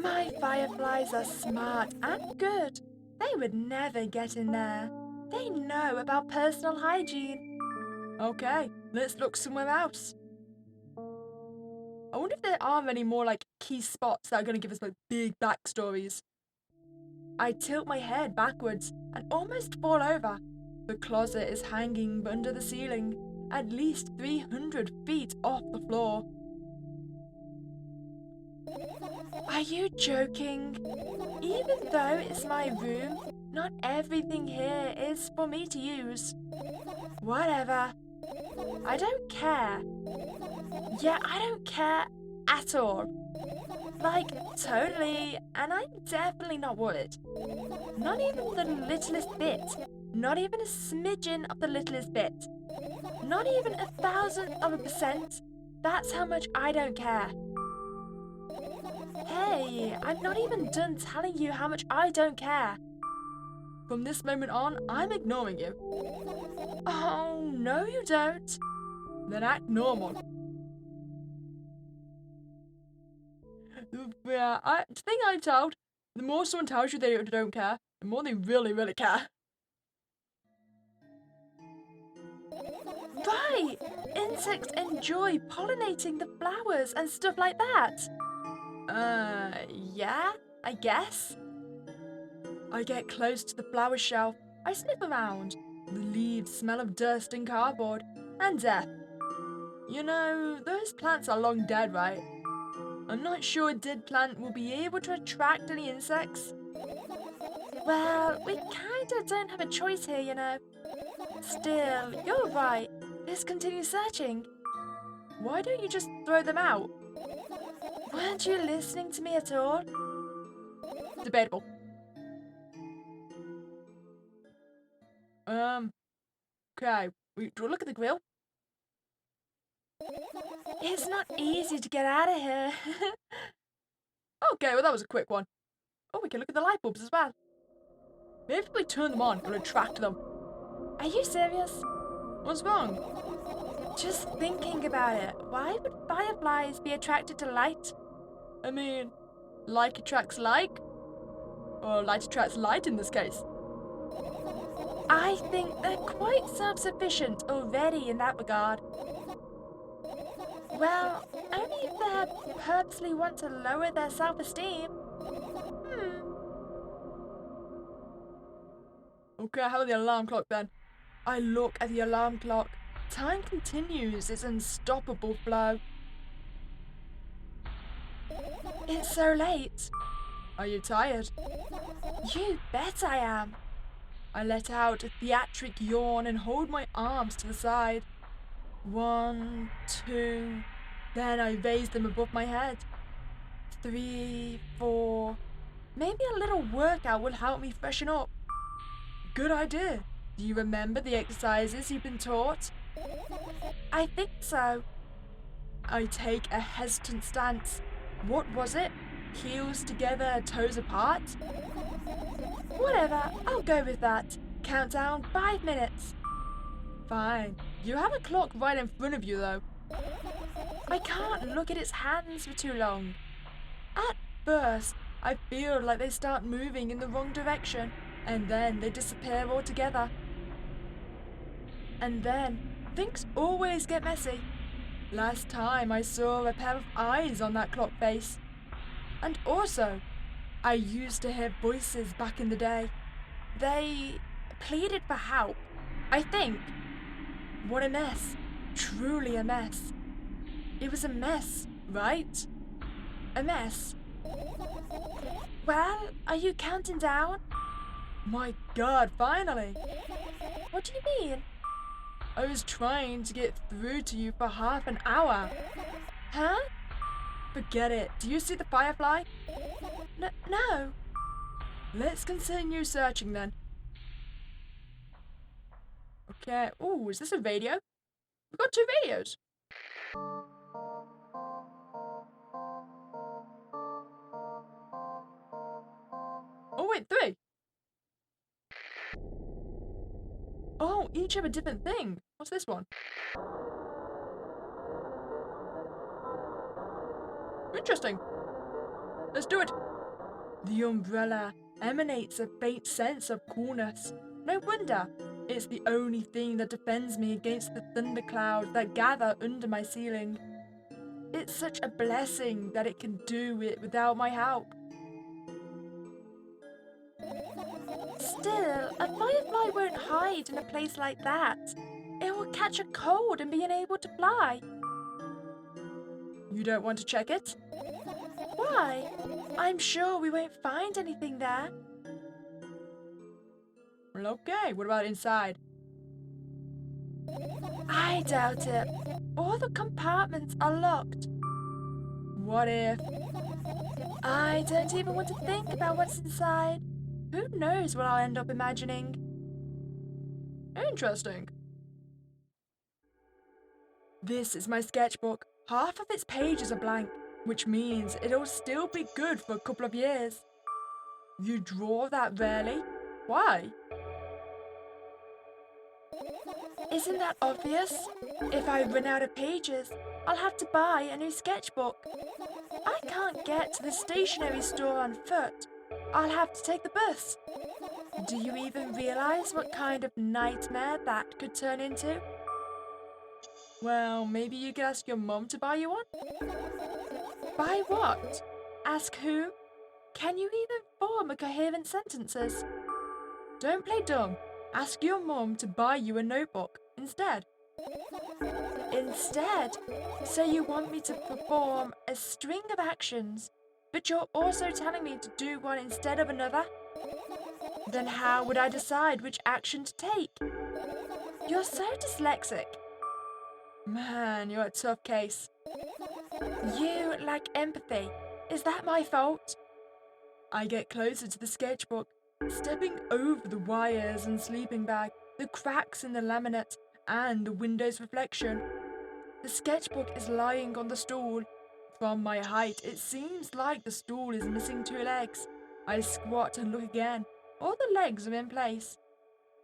My fireflies are smart and good. They would never get in there. They know about personal hygiene. Okay, let's look somewhere else. I wonder if there are any more like key spots that are going to give us like big backstories. I tilt my head backwards and almost fall over. The closet is hanging under the ceiling, at least 300 feet off the floor. Are you joking? Even though it's my room, not everything here is for me to use. Whatever. I don't care. Yeah, I don't care at all. Like, totally, and I'm definitely not worried. Not even the littlest bit. Not even a smidgen of the littlest bit. Not even 1,000%. That's how much I don't care. Hey, I'm not even done telling you how much I don't care. From this moment on, I'm ignoring you. Oh, no you don't. Then act normal. Yeah, the thing I'm told, the more someone tells you they don't care, the more they really, really care. Right! Insects enjoy pollinating the flowers and stuff like that. Yeah, I guess. I get close to the flower shelf. I sniff around. The leaves smell of dust and cardboard and death. You know, those plants are long dead, right? I'm not sure a dead plant will be able to attract any insects. Well, we kinda don't have a choice here, you know. Still, you're right. Let's continue searching. Why don't you just throw them out? Weren't you listening to me at all? Debatable. Okay. Look at the grill. It's not easy to get out of here. Okay, well that was a quick one. Oh, we can look at the light bulbs as well. Maybe if we turn them on, it'll attract them. Are you serious? What's wrong? Just thinking about it, why would fireflies be attracted to light? I mean, like attracts like? Or light attracts light in this case? I think they're quite self-sufficient already in that regard. Well, only if they purposely want to lower their self-esteem. Okay, how about the alarm clock then? I look at the alarm clock. Time continues its unstoppable flow. It's so late. Are you tired? You bet I am. I let out a theatric yawn and hold my arms to the side. 1, 2, then I raise them above my head. 3, 4. Maybe a little workout will help me freshen up. Good idea. Do you remember the exercises you've been taught? I think so. I take a hesitant stance. What was it? Heels together, toes apart? Whatever, I'll go with that. Countdown 5 minutes. Fine. You have a clock right in front of you though. I can't look at its hands for too long. At first, I feel like they start moving in the wrong direction, and then they disappear altogether. And then, things always get messy. Last time I saw a pair of eyes on that clock face. And also, I used to hear voices back in the day. They pleaded for help, I think. What a mess. Truly a mess. It was a mess, right? A mess. Well, are you counting down? My God, finally! What do you mean? I was trying to get through to you for half an hour. Huh? Forget it. Do you see the firefly? No. Let's continue searching then. Okay. Ooh, is this a radio? We've got 2 radios. Oh wait, 3. each have a different thing. What's this one? Interesting. Let's do it. The umbrella emanates a faint sense of coolness. No wonder. It's the only thing that defends me against the thunderclouds that gather under my ceiling. It's such a blessing that it can do it without my help. Still, a firefly won't hide in a place like that. It will catch a cold and be unable to fly. You don't want to check it? Why? I'm sure we won't find anything there. Well, okay. What about inside? I doubt it. All the compartments are locked. What if? I don't even want to think about what's inside. Who knows what I'll end up imagining? Interesting. This is my sketchbook. Half of its pages are blank, which means it'll still be good for a couple of years. You draw that rarely? Why? Isn't that obvious? If I run out of pages, I'll have to buy a new sketchbook. I can't get to the stationery store on foot. I'll have to take the bus. Do you even realize what kind of nightmare that could turn into? Well, maybe you could ask your mum to buy you one? Buy what? Ask who? Can you even form a coherent sentences? Don't play dumb. Ask your mum to buy you a notebook instead. Instead? So you want me to perform a string of actions, but you're also telling me to do one instead of another? Then how would I decide which action to take? You're so dyslexic. Man, you're a tough case. You lack empathy. Is that my fault? I get closer to the sketchbook, stepping over the wires and sleeping bag, the cracks in the laminate, and the window's reflection. The sketchbook is lying on the stool. From my height, it seems like the stool is missing 2 legs. I squat and look again. All the legs are in place.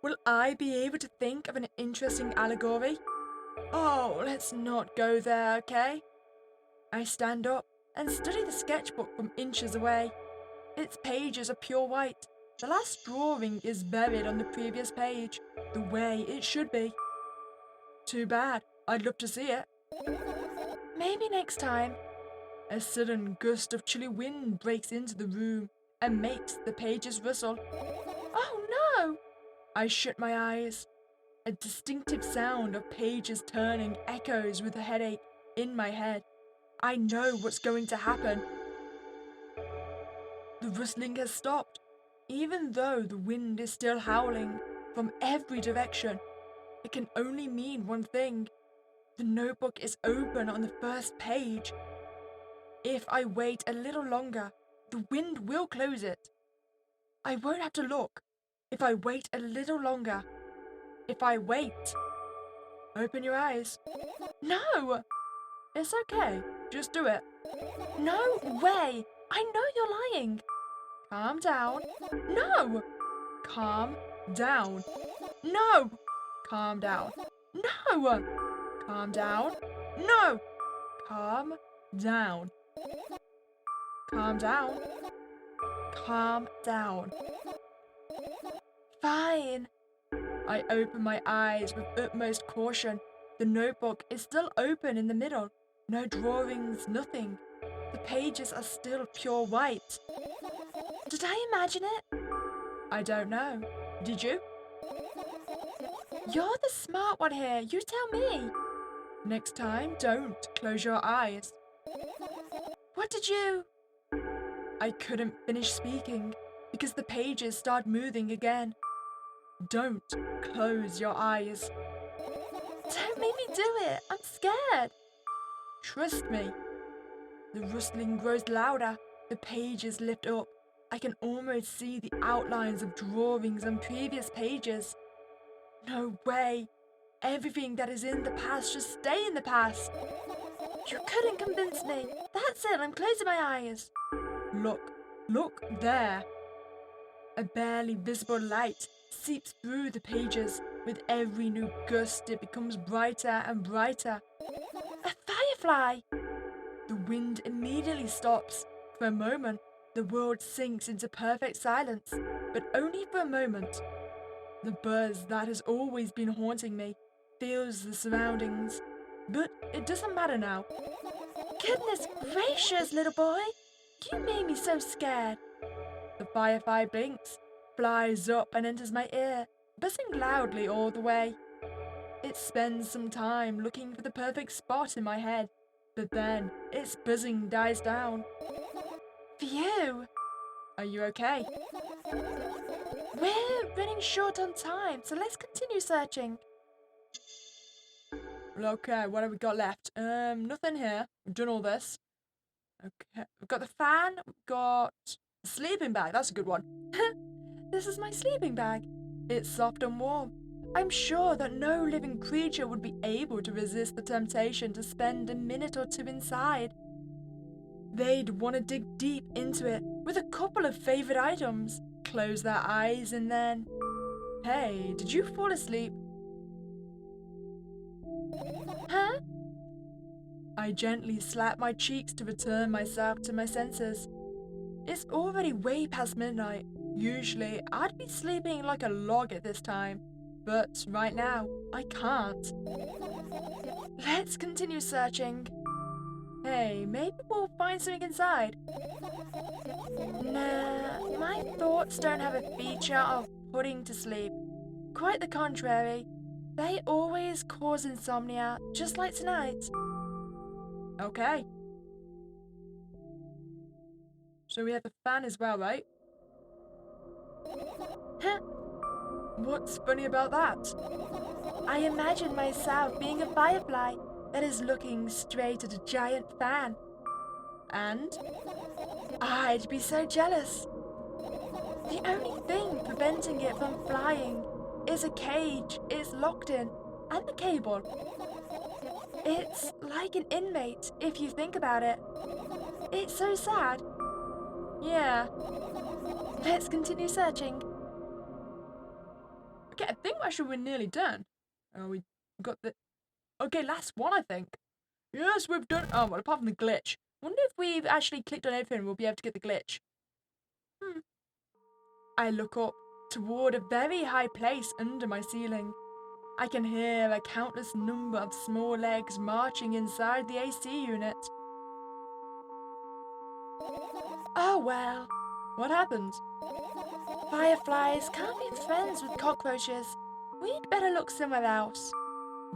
Will I be able to think of an interesting allegory? Oh, let's not go there, okay? I stand up and study the sketchbook from inches away. Its pages are pure white. The last drawing is buried on the previous page, the way it should be. Too bad. I'd love to see it. Maybe next time. A sudden gust of chilly wind breaks into the room and makes the pages rustle. Oh no! I shut my eyes. A distinctive sound of pages turning echoes with a headache in my head. I know what's going to happen. The rustling has stopped, even though the wind is still howling from every direction. It can only mean one thing. The notebook is open on the first page. If I wait a little longer, the wind will close it. I won't have to look. If I wait a little longer. If I wait. Open your eyes. No! It's okay. Just do it. No way! I know you're lying. Calm down. No! Calm down. No! Calm down. No! Calm down. No! Calm down. Calm down. Calm down. Fine. I open my eyes with utmost caution. The notebook is still open in the middle. No drawings, nothing. The pages are still pure white. Did I imagine it? I don't know. Did you? You're the smart one here. You tell me. Next time, don't close your eyes. What did you... I couldn't finish speaking because the pages start moving again. Don't close your eyes. Don't make me do it. I'm scared. Trust me. The rustling grows louder. The pages lift up. I can almost see the outlines of drawings on previous pages. No way. Everything that is in the past should stay in the past. You couldn't convince me. That's it. I'm closing my eyes. Look there. A barely visible light seeps through the pages. With every new gust, it becomes brighter and brighter. A firefly! The wind immediately stops. For a moment, the world sinks into perfect silence, but only for a moment. The buzz that has always been haunting me fills the surroundings, but it doesn't matter now. Goodness gracious, little boy! You made me so scared. The firefly blinks, flies up and enters my ear, buzzing loudly all the way. It spends some time looking for the perfect spot in my head, but then its buzzing dies down. Phew! Are you okay? We're running short on time, so let's continue searching. Okay, what have we got left? Nothing here. We've done all this. Okay, we've got the fan, we've got the sleeping bag. That's a good one. This is my sleeping bag. It's soft and warm. I'm sure that no living creature would be able to resist the temptation to spend a minute or two inside. They'd want to dig deep into it with a couple of favorite items, close their eyes, and then... Hey, did you fall asleep? Huh? I gently slap my cheeks to return myself to my senses. It's already way past midnight. Usually, I'd be sleeping like a log at this time, but right now, I can't. Let's continue searching. Hey, maybe we'll find something inside. Nah, my thoughts don't have a feature of putting to sleep. Quite the contrary. They always cause insomnia, just like tonight. Okay. So we have the fan as well, right? Huh? What's funny about that? I imagine myself being a firefly that is looking straight at a giant fan. And I'd be so jealous. The only thing preventing it from flying is a cage it's locked in and the cable. It's like an inmate if you think about it. It's so sad. Yeah. Let's continue searching. Okay, I think actually we're nearly done. Oh, we got the... Okay, last one, I think. Yes, we've done... Oh, well, apart from the glitch. Wonder if we've actually clicked on everything, we'll be able to get the glitch. I look up toward a very high place under my ceiling. I can hear a countless number of small legs marching inside the AC unit. Oh well. What happened? Fireflies can't be friends with cockroaches. We'd better look somewhere else.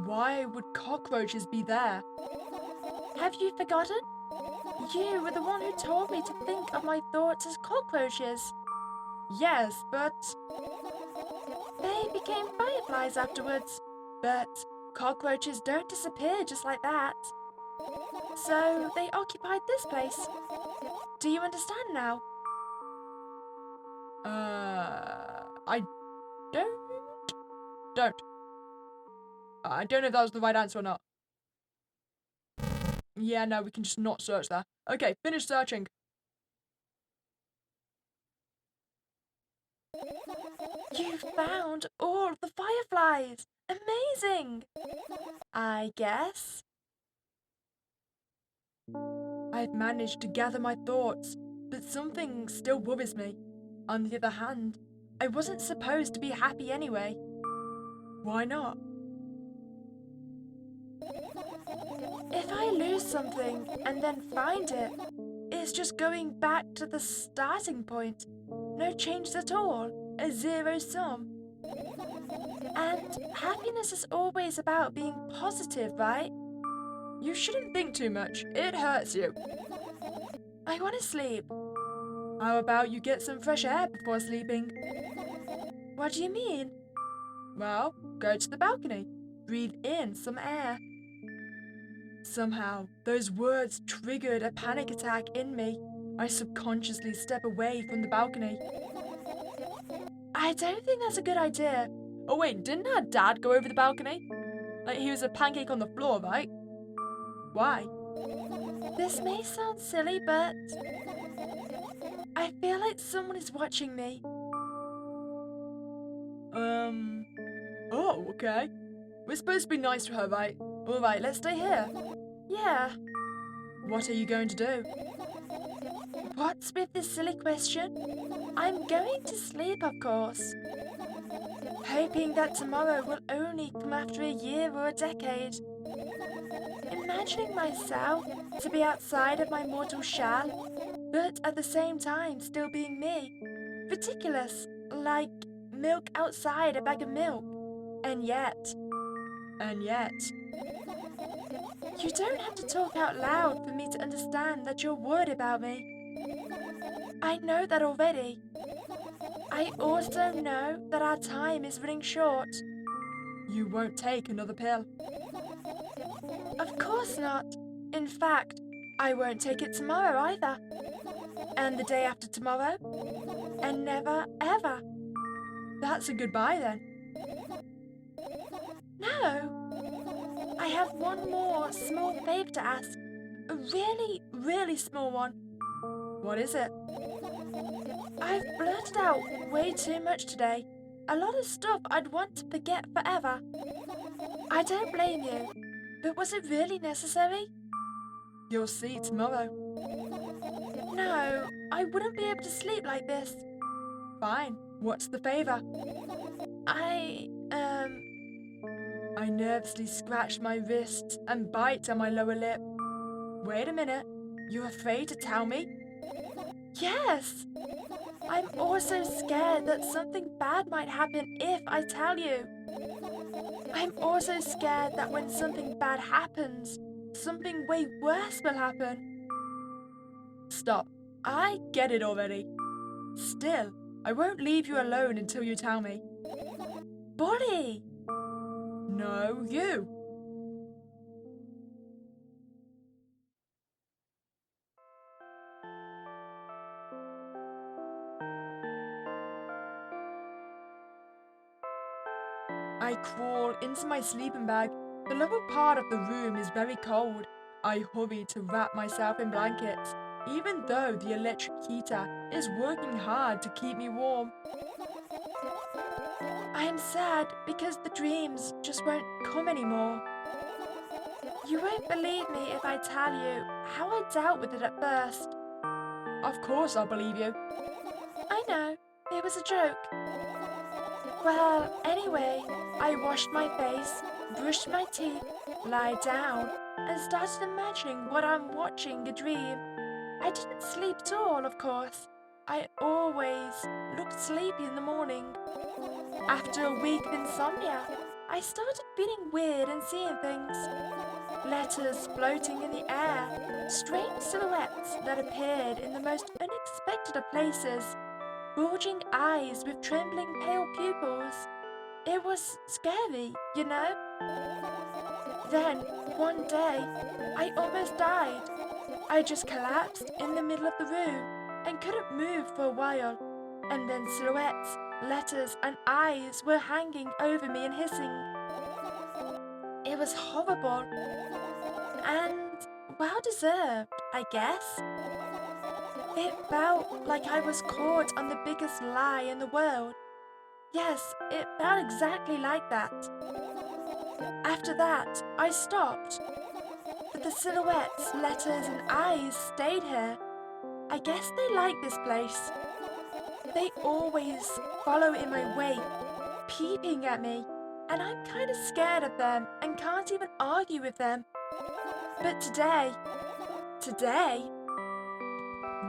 Why would cockroaches be there? Have you forgotten? You were the one who told me to think of my thoughts as cockroaches. Yes, but... They became fireflies afterwards. But cockroaches don't disappear just like that. So they occupied this place. Do you understand now? I don't. I don't know if that was the right answer or not. Yeah, no, we can just not search that. Okay, finish searching. You found all of the fireflies! Amazing! I guess. I've managed to gather my thoughts, but something still worries me. On the other hand, I wasn't supposed to be happy anyway. Why not? If I lose something and then find it, it's just going back to the starting point. No changes at all, a zero sum. And happiness is always about being positive, right? You shouldn't think too much, it hurts you. I want to sleep. How about you get some fresh air before sleeping? What do you mean? Well, go to the balcony, breathe in some air. Somehow, those words triggered a panic attack in me. I subconsciously step away from the balcony. I don't think that's a good idea. Oh wait, didn't our dad go over the balcony? Like he was a pancake on the floor, right? Why? This may sound silly, but I feel like someone is watching me. Oh. Oh, okay. We're supposed to be nice to her, right? Alright, let's stay here. Yeah. What are you going to do? What's with this silly question? I'm going to sleep, of course. Hoping that tomorrow will only come after a year or a decade. Imagining myself to be outside of my mortal shell, but at the same time still being me. Ridiculous, like milk outside a bag of milk. And yet, you don't have to talk out loud for me to understand that you're worried about me. I know that already. I also know that our time is running short. You won't take another pill. Of course not. In fact, I won't take it tomorrow either. And the day after tomorrow. And never, ever. That's a goodbye then. No. I have one more small favor to ask. A really, really small one. What is it? I've blurted out way too much today. A lot of stuff I'd want to forget forever. I don't blame you, but was it really necessary? You'll see tomorrow. No, I wouldn't be able to sleep like this. Fine, what's the favor? I nervously scratch my wrist and bite on my lower lip. Wait a minute, you're afraid to tell me? Yes! I'm also scared that something bad might happen if I tell you. I'm also scared that when something bad happens, something way worse will happen. Stop. I get it already. Still, I won't leave you alone until you tell me. Bully! No, you. I crawl into my sleeping bag. The lower part of the room is very cold. I hurry to wrap myself in blankets, even though the electric heater is working hard to keep me warm. I'm sad because the dreams just won't come anymore. You won't believe me if I tell you how I dealt with it at first. Of course I'll believe you. I know, it was a joke. Well, anyway, I washed my face, brushed my teeth, lied down, and started imagining what I'm watching a dream. I didn't sleep at all, of course. I always looked sleepy in the morning. After a week of insomnia, I started feeling weird and seeing things. Letters floating in the air, strange silhouettes that appeared in the most unexpected of places, bulging eyes with trembling pale pupils. It was scary, you know? Then, one day, I almost died. I just collapsed in the middle of the room and couldn't move for a while. And then silhouettes, letters, and eyes were hanging over me and hissing. It was horrible. And well deserved, I guess. It felt like I was caught on the biggest lie in the world. Yes, it felt exactly like that. After that, I stopped. But the silhouettes, letters, and eyes stayed here. I guess they like this place. They always follow in my wake, peeping at me, and I'm kind of scared of them and can't even argue with them. But today,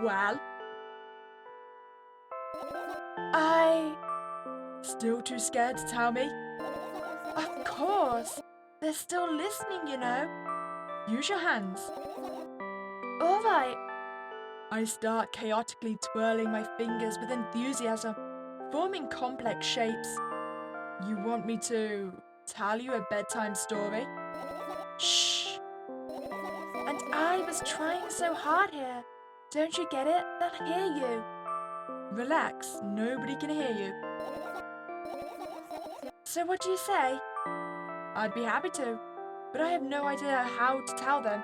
well, I... Still too scared to tell me? Of course, they're still listening, you know. Use your hands. All right. I start chaotically twirling my fingers with enthusiasm, forming complex shapes. You want me to tell you a bedtime story? Shh. And I was trying so hard here. Don't you get it? They'll hear you. Relax, nobody can hear you. So what do you say? I'd be happy to, but I have no idea how to tell them.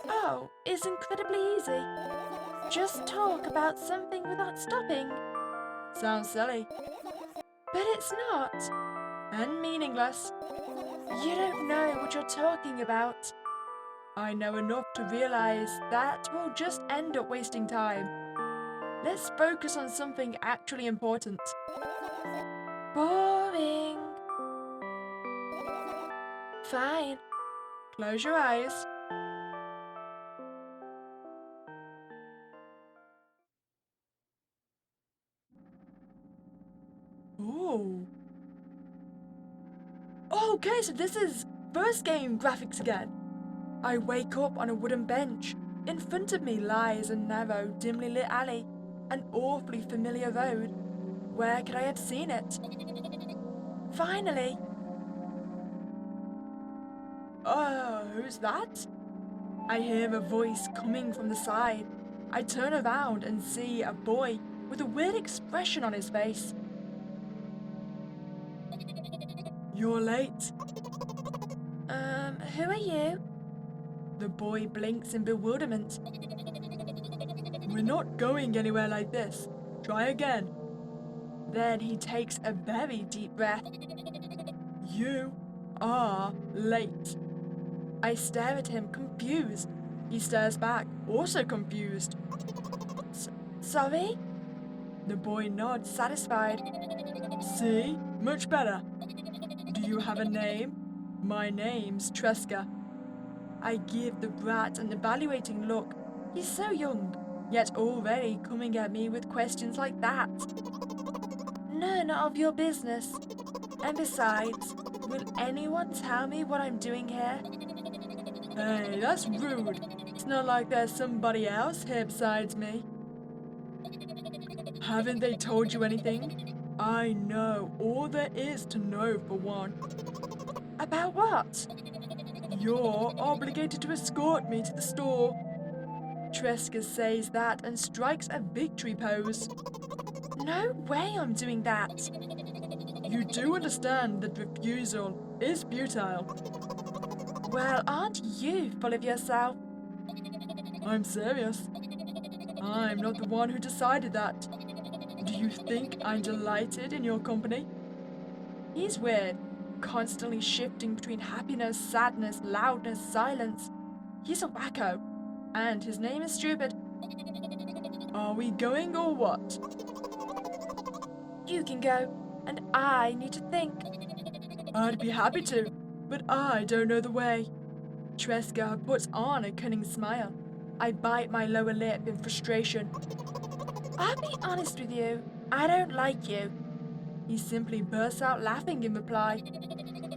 Oh, it's incredibly easy. Just talk about something without stopping. Sounds silly. But it's not. and meaningless. You don't know what you're talking about. I know enough to realize that we'll just end up wasting time. Let's focus on something actually important. Boring. Fine. Close your eyes. Ooh. Okay, so this is first game graphics again. I wake up on a wooden bench. In front of me lies a narrow, dimly lit alley, an awfully familiar road. Where could I have seen it? Finally! Who's that? I hear a voice coming from the side. I turn around and see a boy with a weird expression on his face. You're late. Who are you? The boy blinks in bewilderment. We're not going anywhere like this. Try again. Then he takes a very deep breath. You are late. I stare at him, confused. He stares back, also confused. Sorry? The boy nods, satisfied. See? Much better. Do you have a name? My name's Treska. I give the brat an evaluating look. He's so young, yet already coming at me with questions like that. None of your business. And besides, will anyone tell me what I'm doing here? Hey, that's rude. It's not like there's somebody else here besides me. Haven't they told you anything? I know all there is to know for one. About what? You're obligated to escort me to the store. Treska says that and strikes a victory pose. No way I'm doing that. You do understand that refusal is futile. Well, aren't you full of yourself? I'm serious. I'm not the one who decided that. Do you think I'm delighted in your company? He's weird, constantly shifting between happiness, sadness, loudness, silence. He's a wacko, and his name is stupid. Are we going or what? You can go, and I need to think. I'd be happy to, but I don't know the way. Treska puts on a cunning smile. I bite my lower lip in frustration. I'll be honest with you, I don't like you. He simply bursts out laughing in reply.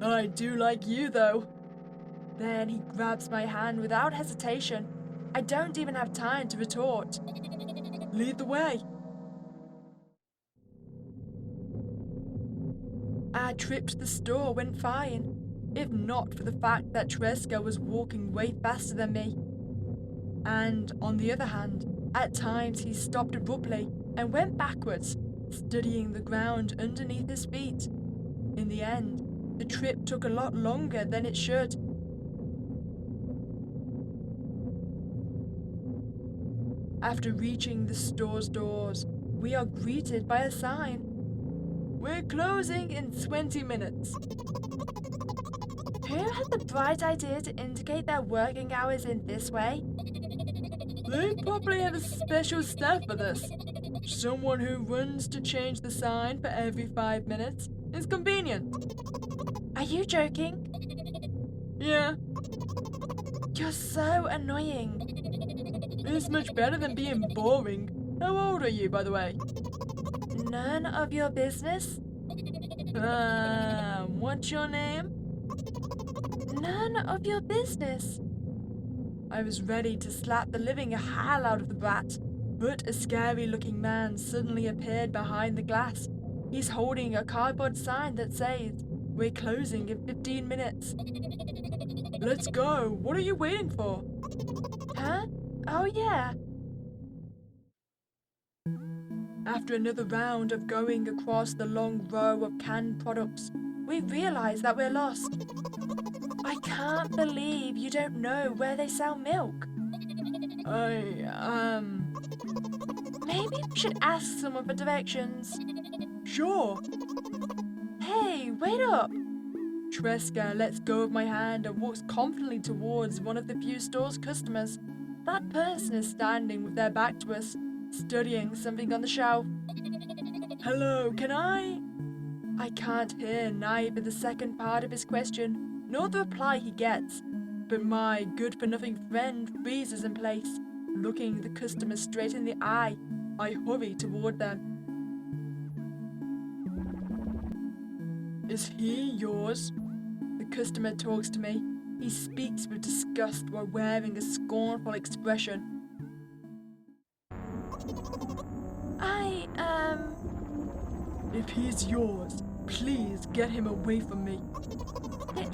I do like you, though. Then he grabs my hand without hesitation. I don't even have time to retort. Lead the way. Our trip to the store went fine, if not for the fact that Treska was walking way faster than me. And, on the other hand, at times he stopped abruptly and went backwards, studying the ground underneath his feet. In the end, the trip took a lot longer than it should. After reaching the store's doors, we are greeted by a sign. We're closing in 20 minutes. Who had the bright idea to indicate their working hours in this way? They probably have a special staff for this. Someone who runs to change the sign for every 5 minutes. It's convenient. Are you joking? Yeah. You're so annoying. It's much better than being boring. How old are you, by the way? None of your business? What's your name? None of your business. I was ready to slap the living hell out of the brat, but a scary-looking man suddenly appeared behind the glass. He's holding a cardboard sign that says, "We're closing in 15 minutes." Let's go. What are you waiting for? Huh? Oh, yeah. After another round of going across the long row of canned products, we realize that we're lost. I can't believe you don't know where they sell milk. Maybe we should ask someone for directions. Sure. Hey, wait up! Tresca lets go of my hand and walks confidently towards one of the few store's customers. That person is standing with their back to us, studying something on the shelf. Hello, can I can't hear neither the second part of his question, nor the reply he gets, but my good-for-nothing friend freezes in place, looking the customer straight in the eye. I hurry toward them. Is he yours? The customer talks to me. He speaks with disgust while wearing a scornful expression. If he's yours, please get him away from me.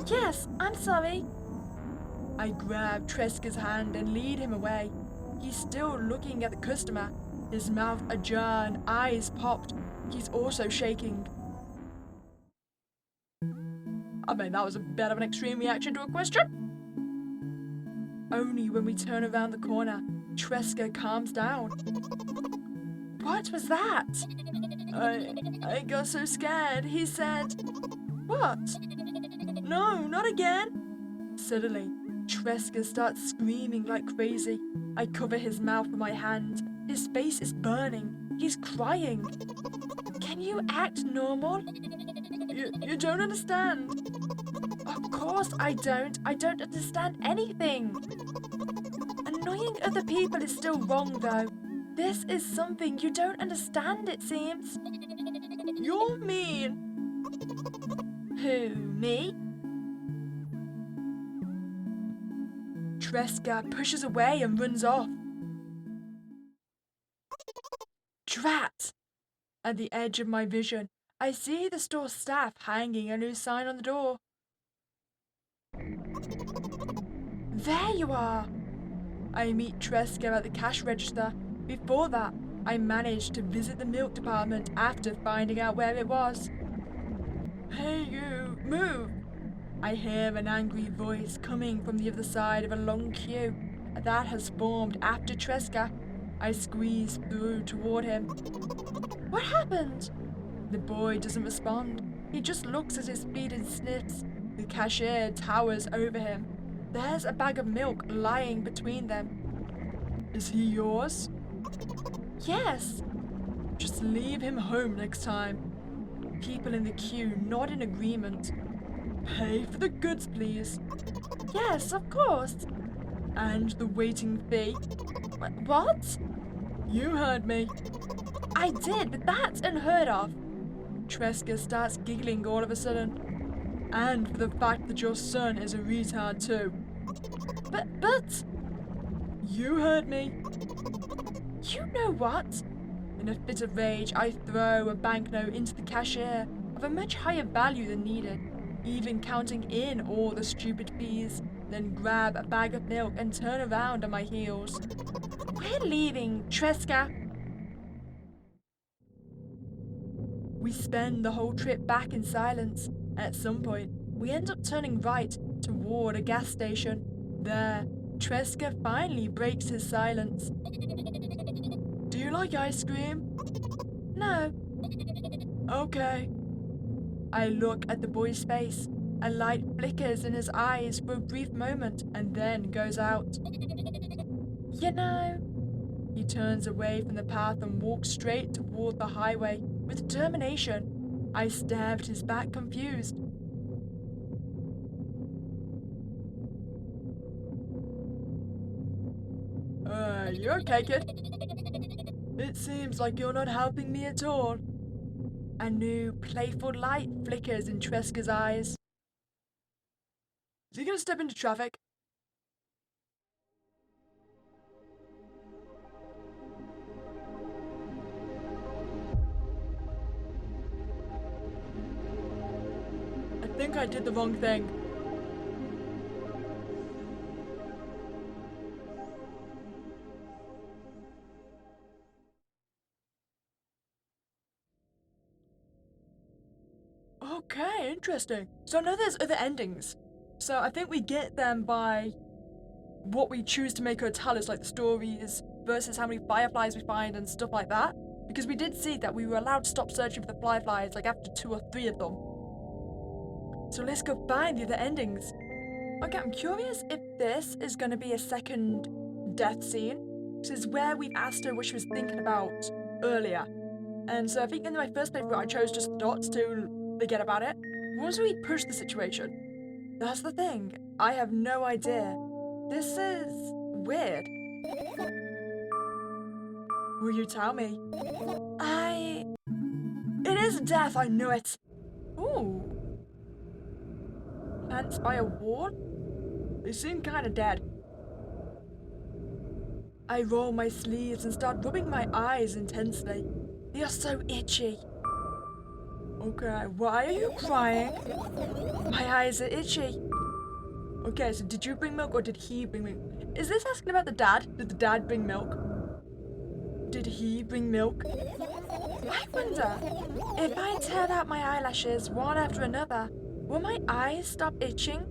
Yes, I'm sorry. I grab Tresca's hand and lead him away. He's still looking at the customer, his mouth ajar and eyes popped. He's also shaking. I mean, that was a bit of an extreme reaction to a question. Only when we turn around the corner, Tresca calms down. What was that? I got so scared. He said, what? No, not again. Suddenly, Tresca starts screaming like crazy. I cover his mouth with my hand. His face is burning. He's crying. Can you act normal? You don't understand. Of course I don't. I don't understand anything. Annoying other people is still wrong, though. This is something you don't understand, it seems. You're mean. Who, me? Tresca pushes away and runs off. Drat! At the edge of my vision, I see the store staff hanging a new sign on the door. There you are! I meet Tresca at the cash register. Before that, I managed to visit the milk department after finding out where it was. Hey you, move! I hear an angry voice coming from the other side of a long queue that has formed after Tresca. I squeeze through toward him. What happened? The boy doesn't respond. He just looks at his feet and sniffs. The cashier towers over him. There's a bag of milk lying between them. Is he yours? Yes. Just leave him home next time. People in the queue nod in agreement. Pay for the goods, please. Yes, of course. And the waiting fee. What? You heard me. I did, but that's unheard of. Tresca starts giggling all of a sudden. And for the fact that your son is a retard too. But... You heard me. You know what? In a fit of rage, I throw a banknote into the cashier of a much higher value than needed, even counting in all the stupid fees, then grab a bag of milk and turn around on my heels. We're leaving, Tresca. We spend the whole trip back in silence. At some point, we end up turning right toward a gas station. There, Tresca finally breaks his silence. Do you like ice cream? No. Okay. I look at the boy's face. A light flickers in his eyes for a brief moment and then goes out. You know... He turns away from the path and walks straight toward the highway with determination. I stare at his back, confused. You okay, kid? It seems like you're not helping me at all. A new, playful light flickers in Tresca's eyes. Is he gonna step into traffic? I think I did the wrong thing. Okay, interesting. So I know there's other endings. So I think we get them by what we choose to make her tell us, like the stories versus how many fireflies we find and stuff like that. Because we did see that we were allowed to stop searching for the fireflies like after 2 or 3 of them. So let's go find the other endings. Okay, I'm curious if this is going to be a second death scene. This is where we've asked her what she was thinking about earlier. And so I think in my first playthrough, I chose just the dots to forget about it. Once we push the situation, that's the thing. I have no idea. This is weird. Will you tell me? It is death, I knew it. Ooh. Plants by a wall? They seem kinda dead. I roll my sleeves and start rubbing my eyes intensely. They are so itchy. Okay, why are you crying? My eyes are itchy. Okay, so did you bring milk or did he bring milk? Is this asking about the dad? Did the dad bring milk? Did he bring milk? I wonder, if I tear out my eyelashes one after another, will my eyes stop itching?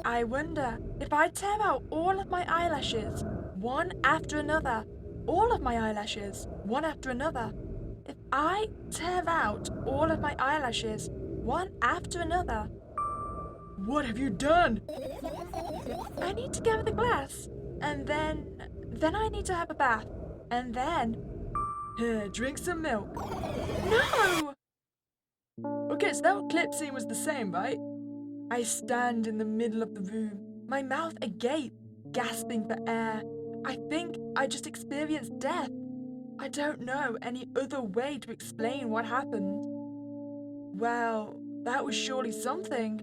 I wonder, if I tear out all of my eyelashes one after another, all of my eyelashes one after another, if I tear out all of my eyelashes one after another, what have you done? I need to gather the glass, and then I need to have a bath, and then drink some milk. No! Okay, so that clip scene was the same, right? I stand in the middle of the room, my mouth agape, gasping for air. I think I just experienced death. I don't know any other way to explain what happened. Well, that was surely something.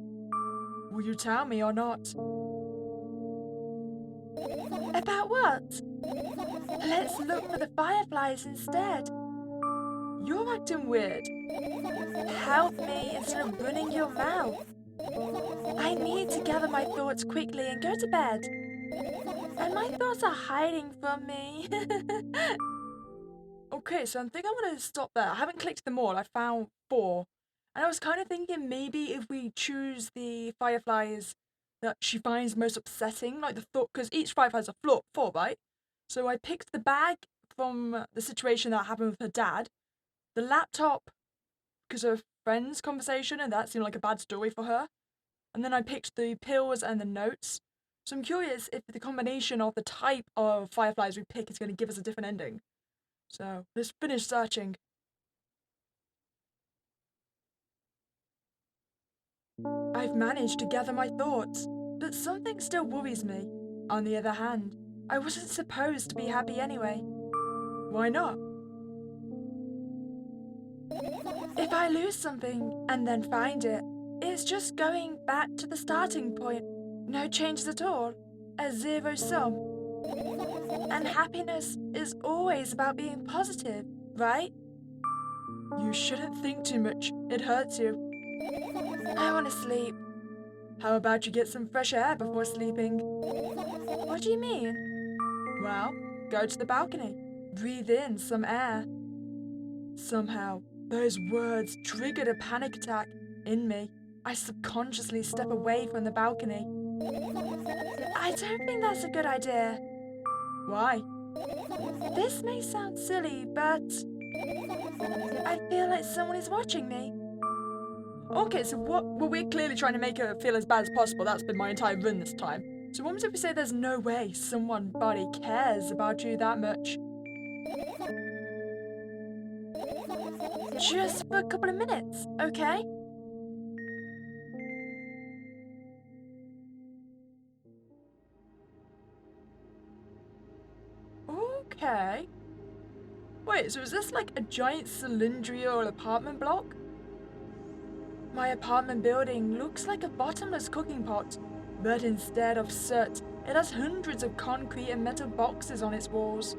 Will you tell me or not? About what? Let's look for the fireflies instead. You're acting weird. Help me instead of running your mouth. I need to gather my thoughts quickly and go to bed. And my thoughts are hiding from me. Okay, so I think I'm going to stop there. I haven't clicked them all. I found 4. And I was kind of thinking maybe if we choose the fireflies that she finds most upsetting, like the thought, because each firefly has a 4, right? So I picked the bag from the situation that happened with her dad, the laptop because of friends' conversation, and that seemed like a bad story for her. And then I picked the pills and the notes. So I'm curious if the combination of the type of fireflies we pick is going to give us a different ending. So let's finish searching. I've managed to gather my thoughts, but something still worries me. On the other hand, I wasn't supposed to be happy anyway. Why not? If I lose something and then find it, it's just going back to the starting point. No changes at all. A zero sum. And happiness is always about being positive, right? You shouldn't think too much. It hurts you. I want to sleep. How about you get some fresh air before sleeping? What do you mean? Well, go to the balcony. Breathe in some air. Somehow, those words triggered a panic attack in me. I subconsciously step away from the balcony. I don't think that's a good idea. Why? This may sound silly, but I feel like someone is watching me. Okay, so we're clearly trying to make her feel as bad as possible. That's been my entire run this time. So what if we say there's no way somebody cares about you that much? Just for a couple of minutes, okay? Okay. Wait, so is this like a giant cylindrical apartment block? My apartment building looks like a bottomless cooking pot, but instead of soot, it has hundreds of concrete and metal boxes on its walls.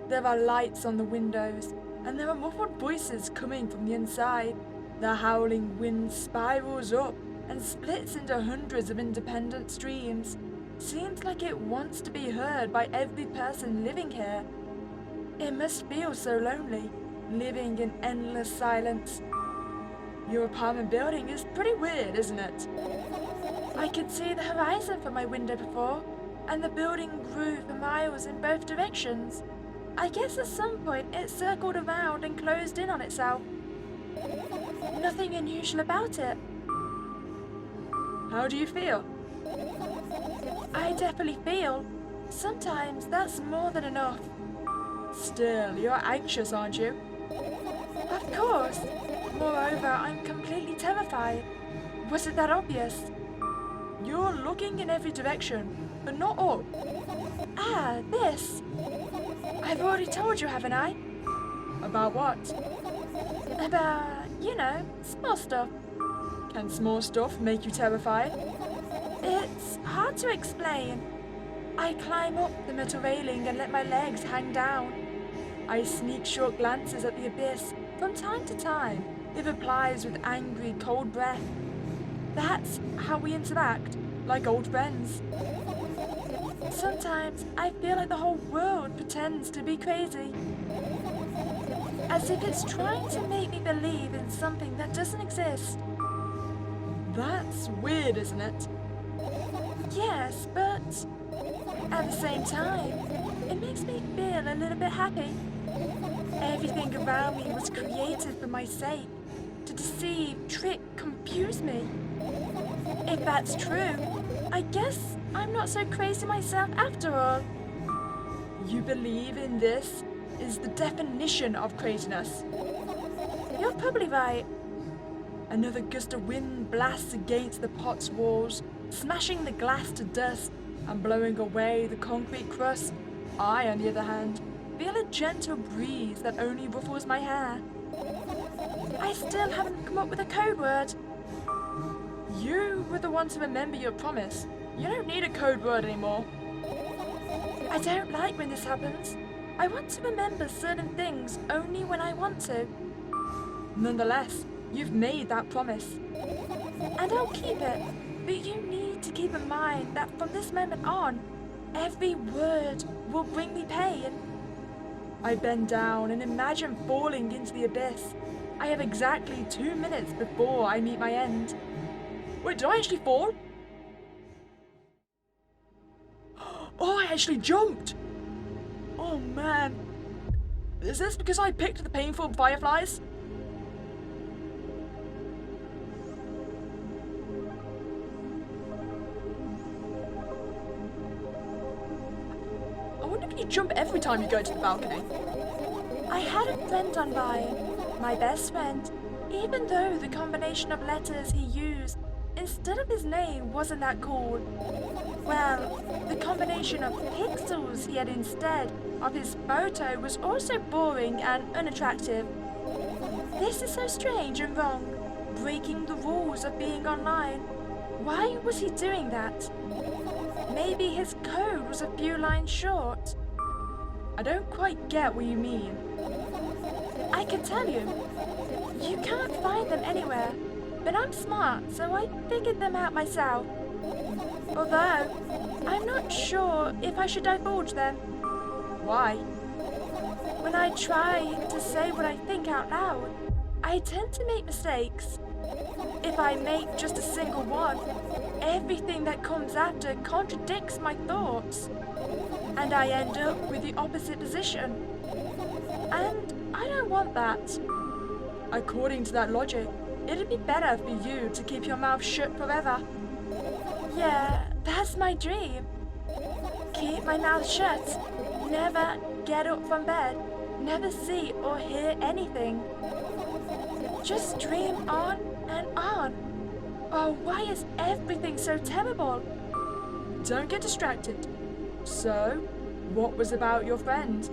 There are lights on the windows, and there are muffled voices coming from the inside. The howling wind spirals up and splits into hundreds of independent streams. Seems like it wants to be heard by every person living here. It must feel so lonely, living in endless silence. Your apartment building is pretty weird, isn't it? I could see the horizon from my window before, and the building grew for miles in both directions. I guess at some point it circled around and closed in on itself. Nothing unusual about it. How do you feel? I definitely feel. Sometimes that's more than enough. Still, you're anxious, aren't you? Of course. Moreover, I'm completely terrified. Was it that obvious? You're looking in every direction, but not up. Ah, this. I've already told you, haven't I? About what? About, small stuff. Can small stuff make you terrified? It's hard to explain. I climb up the metal railing and let my legs hang down. I sneak short glances at the abyss. From time to time, it replies with angry, cold breath. That's how we interact, like old friends. Sometimes I feel like the whole world pretends to be crazy. As if it's trying to make me believe in something that doesn't exist. That's weird, isn't it? Yes, but at the same time, it makes me feel a little bit happy. Everything around me was created for my sake, to deceive, trick, confuse me. If that's true, I guess I'm not so crazy myself after all. You believe in this is the definition of craziness. You're probably right. Another gust of wind blasts against the pot's walls, smashing the glass to dust and blowing away the concrete crust. I, on the other hand, feel a gentle breeze that only ruffles my hair. I still haven't come up with a code word. You were the one to remember your promise. You don't need a code word anymore. I don't like when this happens. I want to remember certain things only when I want to. Nonetheless, you've made that promise. And I'll keep it. But you need to keep in mind that from this moment on, every word will bring me pain. I bend down and imagine falling into the abyss. I have exactly 2 minutes before I meet my end. Wait, did I actually fall? Oh, I actually jumped! Oh man. Is this because I picked the painful fireflies? I wonder if you jump every time you go to the balcony. I had a friend on by, my best friend, even though the combination of letters he used instead of his name wasn't that cool. Well, the combination of pixels he had instead of his photo was also boring and unattractive. This is so strange and wrong, breaking the rules of being online. Why was he doing that? Maybe his code was a few lines short. I don't quite get what you mean. I can tell you. You can't find them anywhere, but I'm smart, so I figured them out myself. Although, I'm not sure if I should divulge them. Why? When I try to say what I think out loud, I tend to make mistakes. If I make just a single one, everything that comes after contradicts my thoughts. And I end up with the opposite position. And I don't want that. According to that logic, it'd be better for you to keep your mouth shut forever. Yeah, that's my dream. Keep my mouth shut. Never get up from bed. Never see or hear anything. Just dream on and on. Oh, why is everything so terrible? Don't get distracted. So, what was about your friend?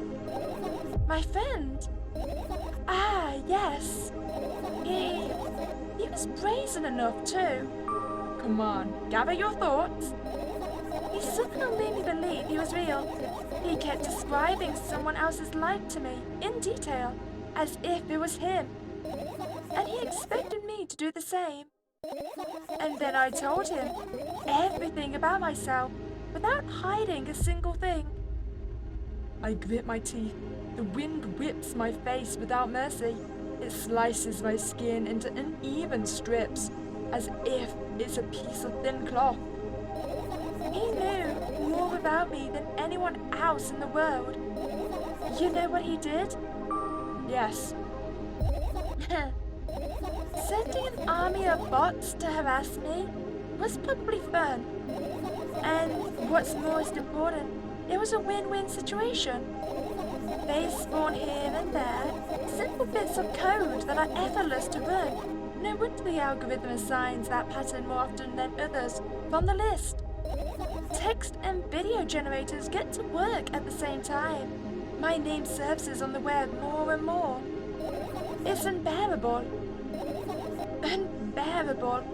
My friend? Ah, yes. He was brazen enough too. Come on, gather your thoughts. He somehow made me believe he was real. He kept describing someone else's life to me in detail, as if it was him. And he expected me to do the same. And then I told him everything about myself without hiding a single thing. I grit my teeth. The wind whips my face without mercy. It slices my skin into uneven strips, as if it's a piece of thin cloth. He knew more about me than anyone else in the world. You know what he did? Yes. Sending an army of bots to harass me? was probably fun. And what's most important, it was a win-win situation. They spawn here and there, simple bits of code that are effortless to run. No wonder the algorithm assigns that pattern more often than others from the list. Text and video generators get to work at the same time. My name surfaces on the web more and more. It's unbearable. Unbearable.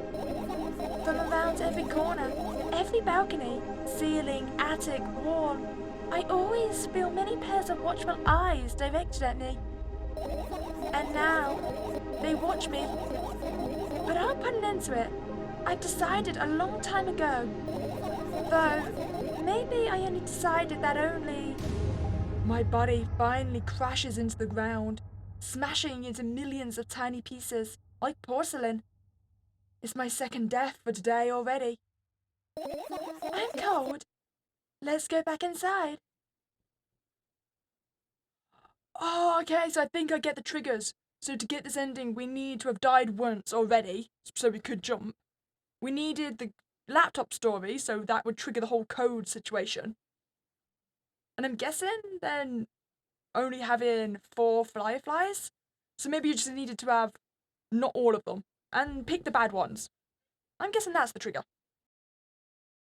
From around every corner, every balcony, ceiling, attic, wall, I always feel many pairs of watchful eyes directed at me. And now, they watch me. But I'll put an end to it. I've decided a long time ago. Though, maybe I only decided that only... My body finally crashes into the ground, smashing into millions of tiny pieces, like porcelain. It's my second death for today already. I'm cold. Let's go back inside. Oh, okay, so I think I get the triggers. So to get this ending, we need to have died once already, so we could jump. We needed the laptop story, so that would trigger the whole code situation. And I'm guessing then only having 4 fireflies? So maybe you just needed to have not all of them, and pick the bad ones. I'm guessing that's the trigger.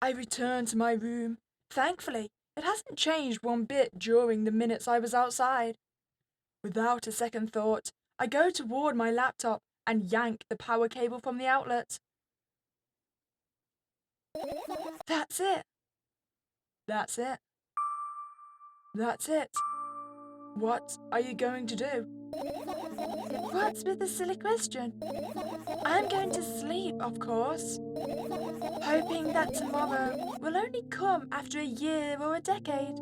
I return to my room. Thankfully, it hasn't changed one bit during the minutes I was outside. Without a second thought, I go toward my laptop and yank the power cable from the outlet. That's it. That's it. That's it. What are you going to do? What's with the silly question? I'm going to sleep, of course. Hoping that tomorrow will only come after a year or a decade.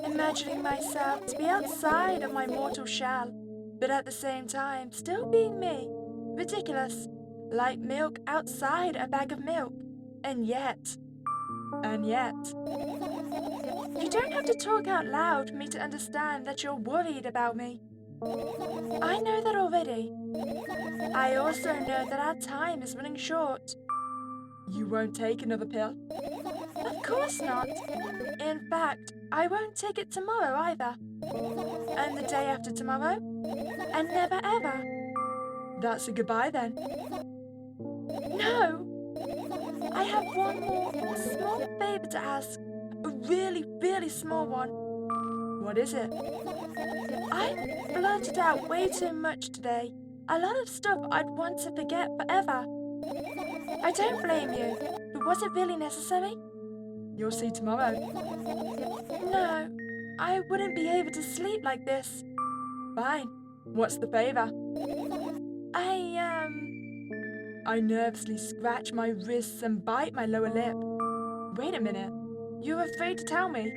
Imagining myself to be outside of my mortal shell, but at the same time still being me. Ridiculous. Like milk outside a bag of milk. And yet... You don't have to talk out loud for me to understand that you're worried about me. I know that already. I also know that our time is running short. You won't take another pill? Of course not. In fact, I won't take it tomorrow either. And the day after tomorrow. And never ever. That's a goodbye then. No! I have one more small favor to ask. A really, really small one. What is it? I blurted out way too much today. A lot of stuff I'd want to forget forever. I don't blame you, but was it really necessary? You'll see tomorrow. No, I wouldn't be able to sleep like this. Fine. What's the favor? I nervously scratch my wrists and bite my lower lip. Wait a minute. You're afraid to tell me?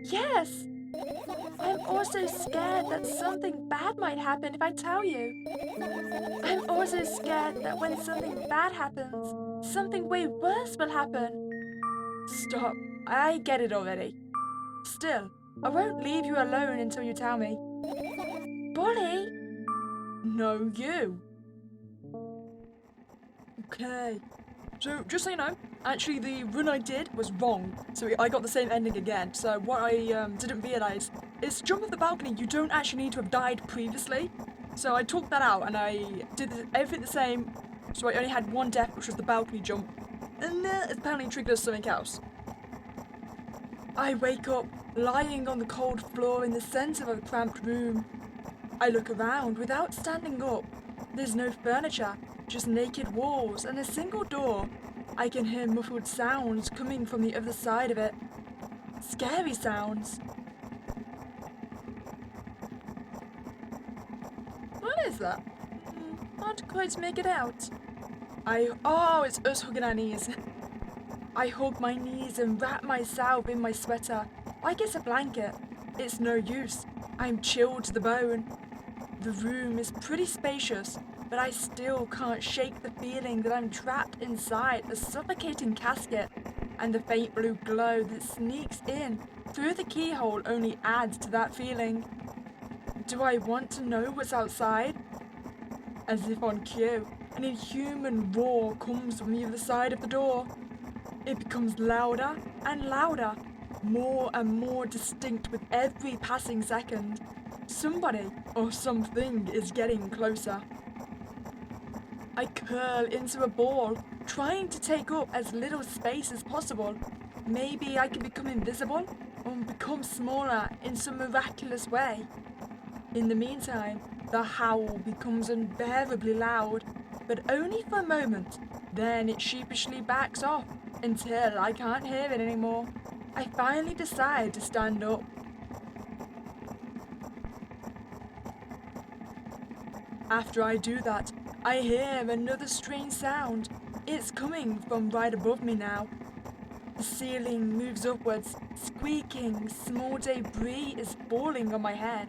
Yes! I'm also scared that something bad might happen if I tell you. I'm also scared that when something bad happens, something way worse will happen. Stop. I get it already. Still, I won't leave you alone until you tell me. Bully? No, you. Okay. So, just so you know, actually the run I did was wrong, so I got the same ending again. So what I didn't realise is to jump off the balcony, you don't actually need to have died previously. So I took that out and I did everything the same, so I only had one death, which was the balcony jump. And it apparently triggers something else. I wake up, lying on the cold floor in the centre of a cramped room. I look around without standing up. There's no furniture, just naked walls and a single door. I can hear muffled sounds coming from the other side of it. Scary sounds. What is that? Can't quite make it out. Oh, it's us hugging our knees. I hug my knees and wrap myself in my sweater like it's a blanket. It's no use. I'm chilled to the bone. The room is pretty spacious, but I still can't shake the feeling that I'm trapped inside a suffocating casket, and the faint blue glow that sneaks in through the keyhole only adds to that feeling. Do I want to know what's outside? As if on cue, An inhuman roar comes from the other side of the door. It becomes louder and louder, more and more distinct with every passing second. Somebody or something is getting closer. I curl into a ball, trying to take up as little space as possible. Maybe I can become invisible or become smaller in some miraculous way. In the meantime, the howl becomes unbearably loud, but only for a moment. Then it sheepishly backs off until I can't hear it anymore. I finally decide to stand up. After I do that, I hear another strange sound. It's coming from right above me now. The ceiling moves upwards, squeaking, small debris is falling on my head.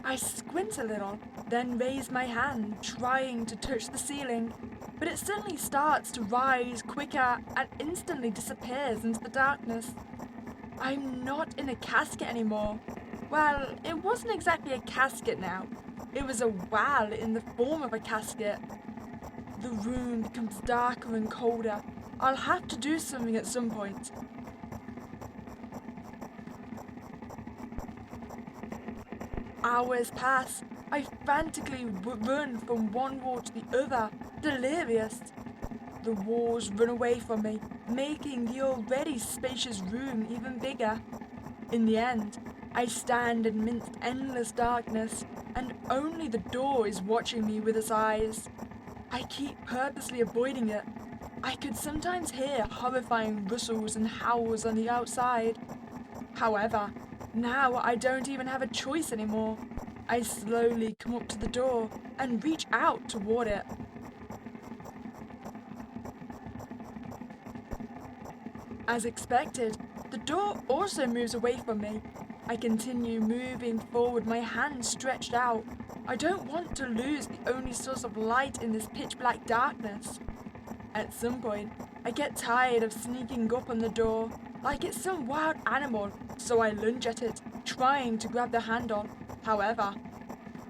I squint a little, then raise my hand, trying to touch the ceiling, but it suddenly starts to rise quicker and instantly disappears into the darkness. I'm not in a casket anymore. Well, it wasn't exactly a casket now. It was a well in the form of a casket. The room becomes darker and colder. I'll have to do something at some point. Hours pass. I frantically run from one wall to the other, delirious. The walls run away from me, making the already spacious room even bigger. In the end, I stand amidst endless darkness, and only the door is watching me with its eyes. I keep purposely avoiding it. I could sometimes hear horrifying rustles and howls on the outside. However, now I don't even have a choice anymore. I slowly come up to the door and reach out toward it. As expected, the door also moves away from me. I continue moving forward, my hand stretched out. I don't want to lose the only source of light in this pitch-black darkness. At some point, I get tired of sneaking up on the door, like it's some wild animal, so I lunge at it, trying to grab the handle. However,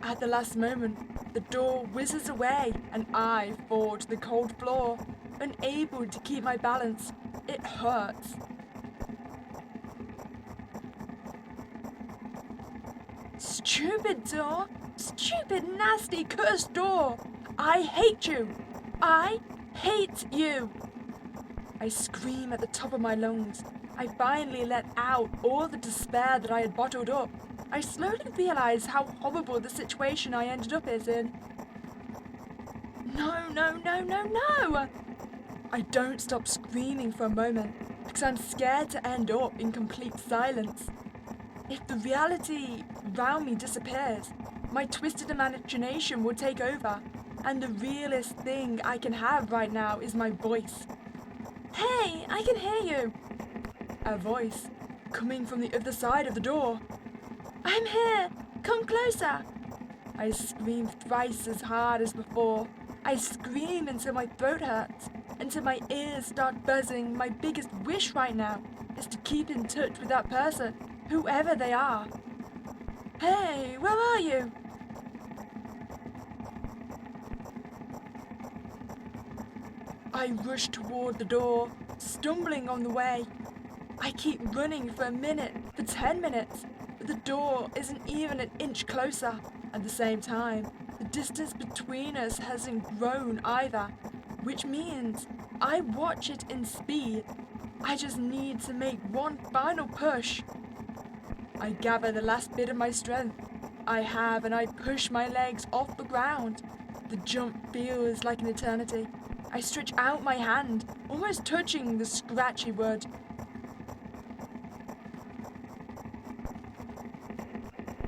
at the last moment, the door whizzes away and I fall to the cold floor, unable to keep my balance. It hurts. Stupid door! Stupid, nasty, cursed door! I hate you! I hate you! I scream at the top of my lungs. I finally let out all the despair that I had bottled up. I slowly realize how horrible the situation I ended up in. No, no, no, no, no! I don't stop screaming for a moment because I'm scared to end up in complete silence. If the reality around me disappears, my twisted imagination will take over, and the realest thing I can have right now is my voice. Hey, I can hear you! A voice coming from the other side of the door. I'm here! Come closer! I scream thrice as hard as before. I scream until my throat hurts, until my ears start buzzing. My biggest wish right now is to keep in touch with that person, whoever they are. Hey, where are you? I rush toward the door, stumbling on the way. I keep running for a minute, for 10 minutes, but the door isn't even an inch closer. At the same time, the distance between us hasn't grown either, which means I watch it in speed. I just need to make one final push. I gather the last bit of my strength I have and I push my legs off the ground. The jump feels like an eternity. I stretch out my hand, almost touching the scratchy wood.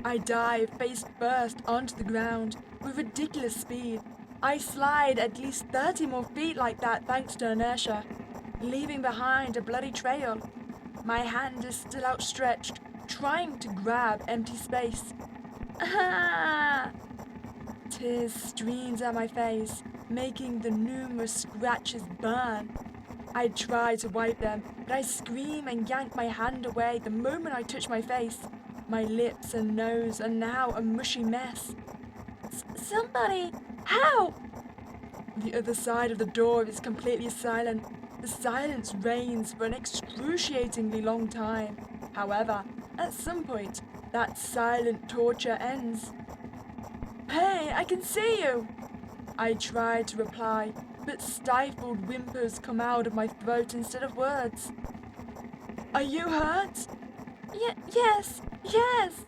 I dive face first onto the ground with ridiculous speed. I slide at least 30 more feet like that thanks to inertia, leaving behind a bloody trail. My hand is still outstretched, trying to grab empty space. Ah! Tears stream down my face, making the numerous scratches burn. I try to wipe them, but I scream and yank my hand away the moment I touch my face. My lips and nose are now a mushy mess. Somebody, help! The other side of the door is completely silent. The silence reigns for an excruciatingly long time. However, at some point, that silent torture ends. "Hey, I can see you!" I try to reply, but stifled whimpers come out of my throat instead of words. "Are you hurt?" Yes, yes.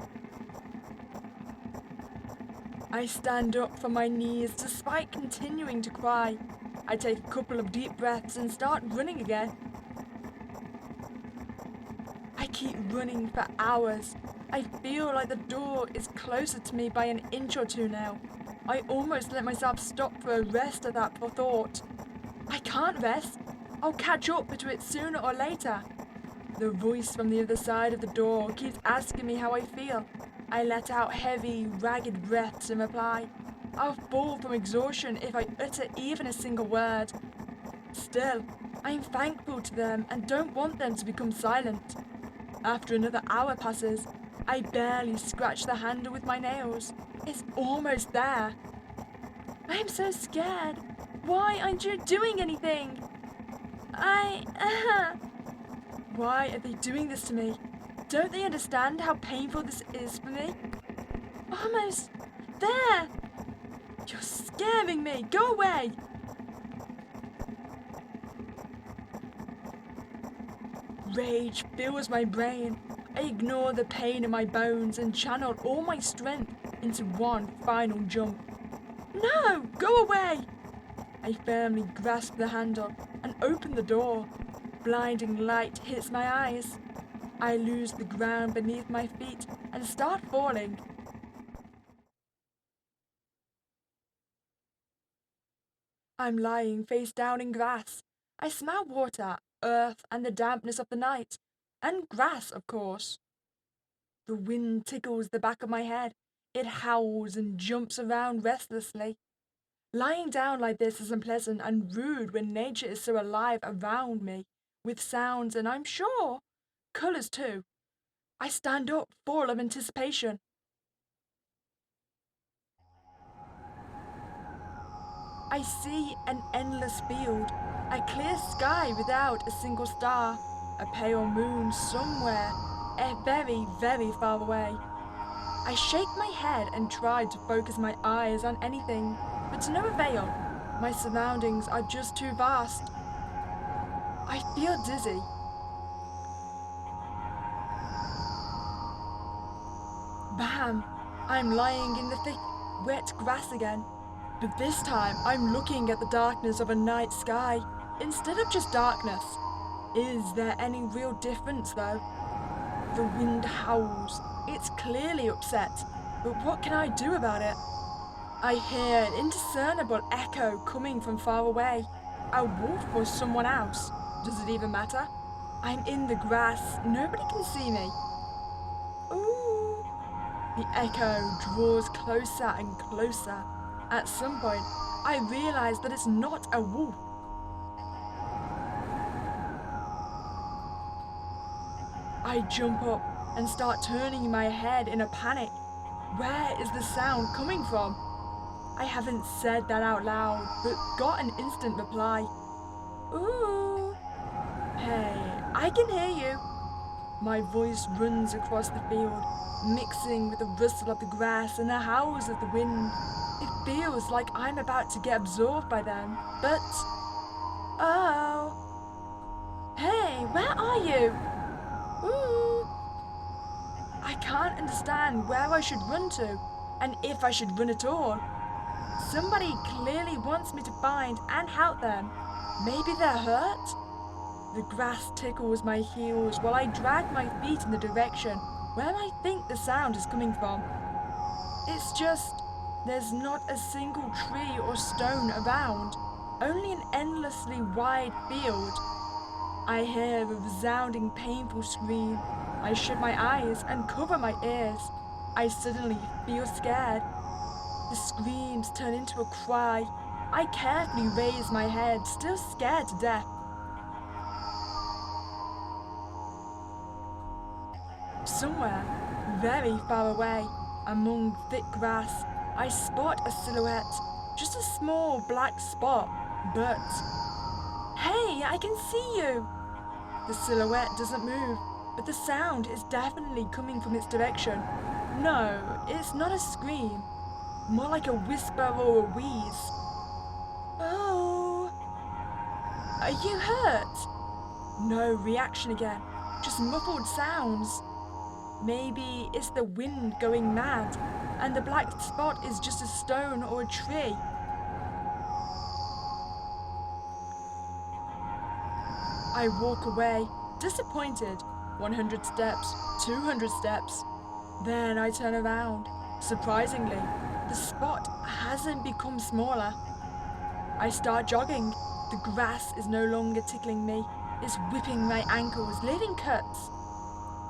I stand up from my knees despite continuing to cry. I take a couple of deep breaths and start running again. I keep running for hours. I feel like the door is closer to me by an inch or two now. I almost let myself stop for a rest at that thought. I can't rest. I'll catch up to it sooner or later. The voice from the other side of the door keeps asking me how I feel. I let out heavy, ragged breaths in reply. I'll fall from exhaustion if I utter even a single word. Still, I'm thankful to them and don't want them to become silent. After another hour passes, I barely scratch the handle with my nails. It's almost there. I'm so scared. Why aren't you doing anything? Why are they doing this to me? Don't they understand how painful this is for me? Almost there. You're scaring me. Go away. Rage fills my brain. I ignore the pain in my bones and channel all my strength into one final jump. No! Go away! I firmly grasp the handle and open the door. Blinding light hits my eyes. I lose the ground beneath my feet and start falling. I'm lying face down in grass. I smell water, earth, and the dampness of the night. And grass, of course. The wind tickles the back of my head. It howls and jumps around restlessly. Lying down like this is unpleasant and rude when nature is so alive around me, with sounds and, I'm sure, colours too. I stand up, full of anticipation. I see an endless field, a clear sky without a single star, a pale moon somewhere, very, very far away. I shake my head and try to focus my eyes on anything, but to no avail. My surroundings are just too vast. I feel dizzy. Bam! I'm lying in the thick, wet grass again. But this time I'm looking at the darkness of a night sky, instead of just darkness. Is there any real difference though? The wind howls. It's clearly upset, but what can I do about it? I hear an indiscernible echo coming from far away. A wolf or someone else. Does it even matter? I'm in the grass. Nobody can see me. Ooh. The echo draws closer and closer. At some point, I realize that it's not a wolf. I jump up and start turning my head in a panic. Where is the sound coming from? I haven't said that out loud, but got an instant reply. Ooh. Hey, I can hear you. My voice runs across the field, mixing with the rustle of the grass and the howls of the wind. It feels like I'm about to get absorbed by them, but... Oh. Hey, where are you? Ooh. I can't understand where I should run to, and if I should run at all. Somebody clearly wants me to find and help them. Maybe they're hurt? The grass tickles my heels while I drag my feet in the direction where I think the sound is coming from. It's just, there's not a single tree or stone around, only an endlessly wide field. I hear a resounding, painful scream. I shut my eyes and cover my ears. I suddenly feel scared. The screams turn into a cry. I carefully raise my head, still scared to death. Somewhere, very far away, among thick grass, I spot a silhouette. Just a small black spot, but... Hey, I can see you! The silhouette doesn't move, but the sound is definitely coming from its direction. No, it's not a scream. More like a whisper or a wheeze. Oh. Are you hurt? No reaction again, just muffled sounds. Maybe it's the wind going mad, and the black spot is just a stone or a tree. I walk away, disappointed. 100 steps, 200 steps. Then I turn around. Surprisingly, the spot hasn't become smaller. I start jogging. The grass is no longer tickling me. It's whipping my ankles, leaving cuts.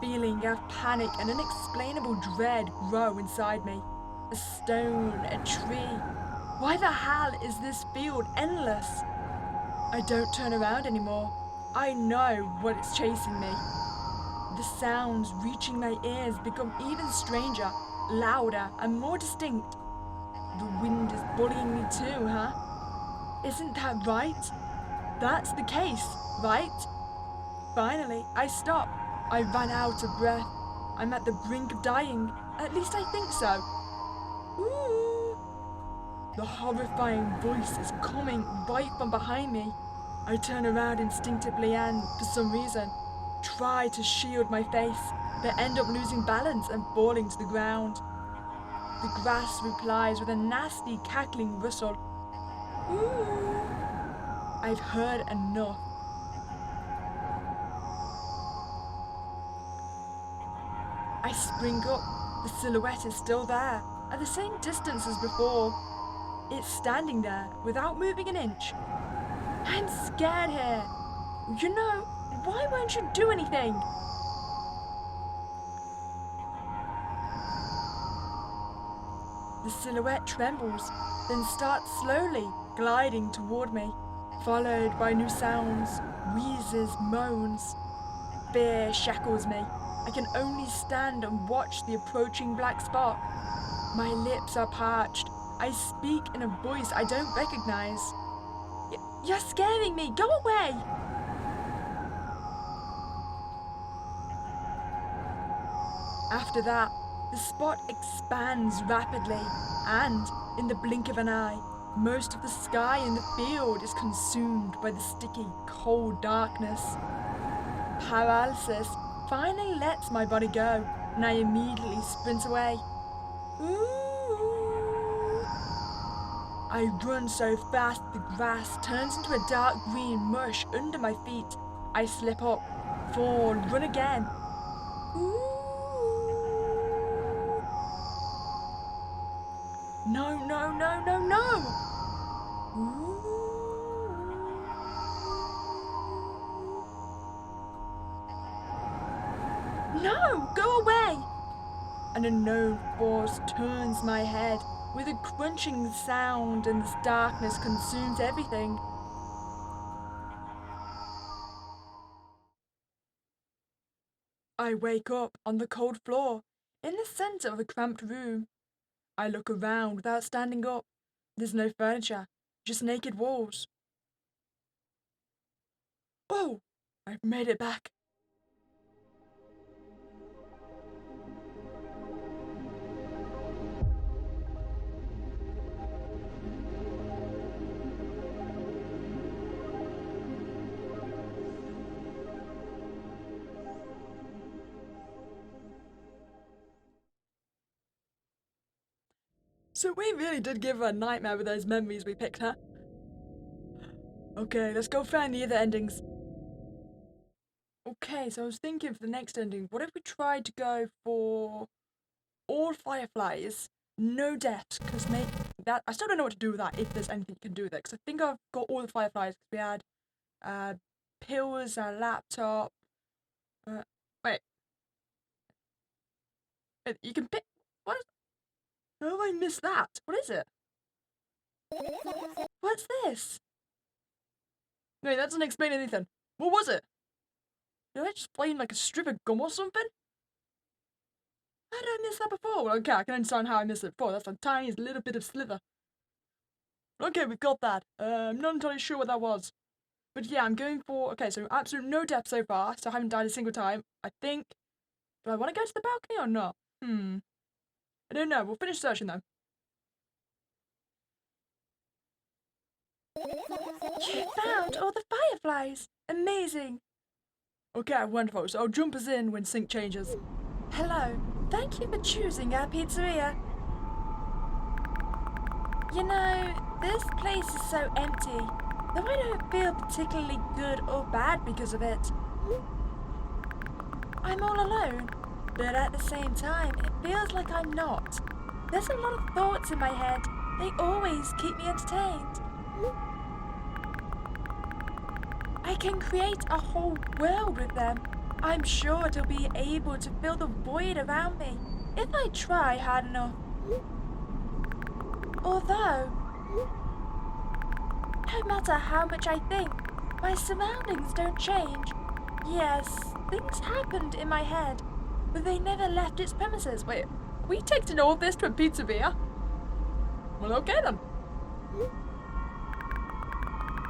Feeling of panic and unexplainable dread grow inside me. A stone, a tree. Why the hell is this field endless? I don't turn around anymore. I know what is chasing me. The sounds reaching my ears become even stranger, louder and more distinct. The wind is bullying me too, huh? Isn't that right? That's the case, right? Finally, I stop. I ran out of breath. I'm at the brink of dying. At least I think so. Ooh. The horrifying voice is coming right from behind me. I turn around instinctively and, for some reason, try to shield my face, but end up losing balance and falling to the ground. The grass replies with a nasty cackling rustle. Ooh. I've heard enough. I spring up. The silhouette is still there, at the same distance as before. It's standing there, without moving an inch. I'm scared here. You know, why won't you do anything? The silhouette trembles, then starts slowly gliding toward me, followed by new sounds, wheezes, moans. Fear shackles me. I can only stand and watch the approaching black spot. My lips are parched. I speak in a voice I don't recognize. You're scaring me! Go away! After that, the spot expands rapidly, and, in the blink of an eye, most of the sky in the field is consumed by the sticky, cold darkness. Paralysis finally lets my body go, and I immediately sprint away. Ooh. I run so fast the grass turns into a dark green mush under my feet. I slip up, fall, run again. Ooh. No, no, no, no, no! Ooh. No! Go away! An unknown force turns my head with a crunching sound, and this darkness consumes everything. I wake up on the cold floor, in the center of a cramped room. I look around without standing up. There's no furniture, just naked walls. Oh! I've made it back. So we really did give her a nightmare with those memories we picked, huh? Okay, let's go find the other endings. Okay, so I was thinking for the next ending, what if we tried to go for all fireflies, no deaths, because that I still don't know what to do with that, if there's anything you can do with it, because I think I've got all the fireflies, because we had pills, a laptop, wait, you can pick, what? How have I missed that? What is it? What's this? Wait, that doesn't explain anything. What was it? Did I just find like a strip of gum or something? How did I miss that before? Well, okay, I can understand how I missed it before. That's the tiniest little bit of slither. Okay, we've got that. I'm not entirely sure what that was. But yeah, I'm going for... Okay, so absolute no death so far, so I haven't died a single time. I think... Do I want to go to the balcony or not? I don't know. We'll finish searching though. You found all the fireflies! Amazing! Okay, wonderful. So I'll jump us in when sync changes. Hello, thank you for choosing our pizzeria. You know, this place is so empty, though I don't feel particularly good or bad because of it. I'm all alone, but at the same time, it feels like I'm not. There's a lot of thoughts in my head. They always keep me entertained. I can create a whole world with them. I'm sure to be able to fill the void around me if I try hard enough. Although, no matter how much I think, my surroundings don't change. Yes, things happened in my head, but they never left its premises. Wait, are we taking all this to a pizzeria? Well, okay then.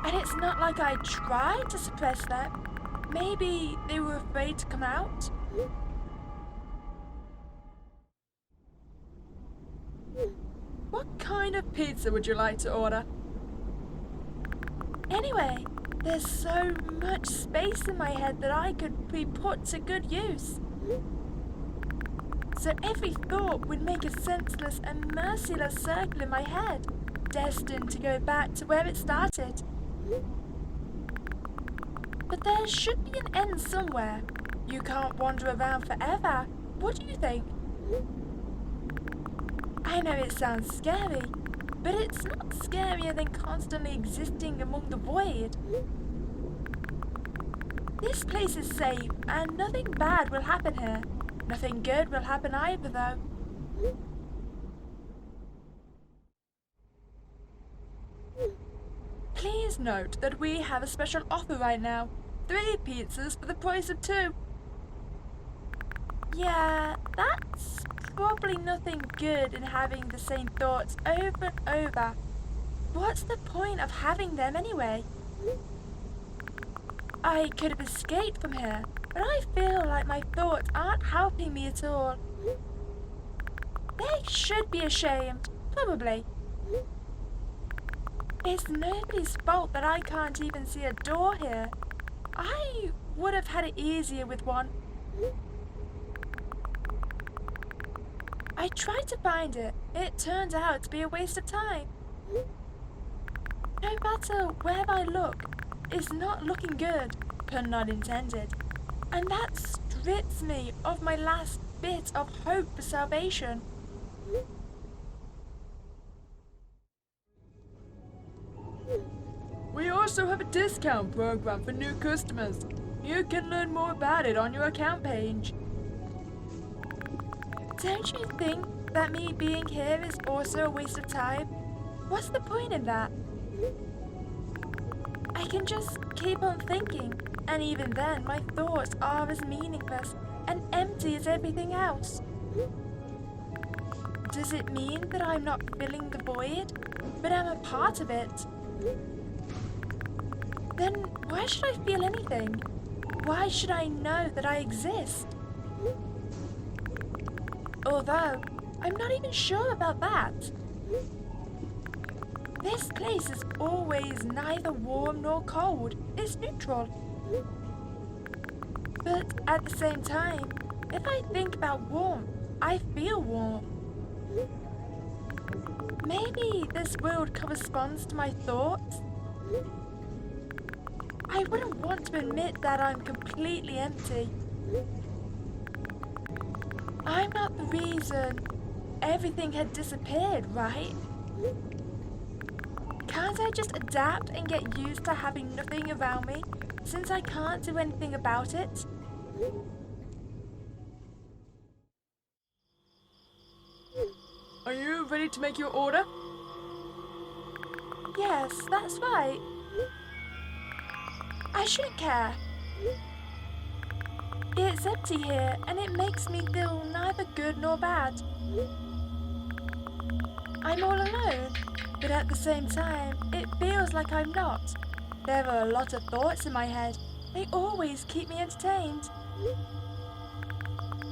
And it's not like I tried to suppress them. Maybe they were afraid to come out. What kind of pizza would you like to order? Anyway, there's so much space in my head that I could be put to good use. So every thought would make a senseless and merciless circle in my head, destined to go back to where it started. But there should be an end somewhere. You can't wander around forever. What do you think? I know it sounds scary, but it's not scarier than constantly existing among the void. This place is safe, and nothing bad will happen here. Nothing good will happen either, though. Please note that we have a special offer right now. 3 pizzas for the price of 2. Yeah, that's probably nothing good in having the same thoughts over and over. What's the point of having them anyway? I could have escaped from here, but I feel like my thoughts aren't helping me at all. They should be ashamed, probably. It's nobody's fault that I can't even see a door here. I would have had it easier with one. I tried to find it. It turned out to be a waste of time. No matter where I look, it's not looking good, pun not intended. And that strips me of my last bit of hope for salvation. We also have a discount program for new customers. You can learn more about it on your account page. Don't you think that me being here is also a waste of time? What's the point in that? I can just keep on thinking, and even then my thoughts are as meaningless and empty as everything else. Does it mean that I'm not filling the void, but I'm a part of it? Then why should I feel anything? Why should I know that I exist? Although, I'm not even sure about that. This place is always neither warm nor cold. It's neutral. But at the same time, if I think about warmth, I feel warm. Maybe this world corresponds to my thoughts? I wouldn't want to admit that I'm completely empty. I'm not the reason everything had disappeared, right? Can't I just adapt and get used to having nothing around me, since I can't do anything about it? Are you ready to make your order? Yes, that's right. I shouldn't care. It's empty here, and it makes me feel neither good nor bad. I'm all alone, but at the same time, it feels like I'm not. There are a lot of thoughts in my head. They always keep me entertained.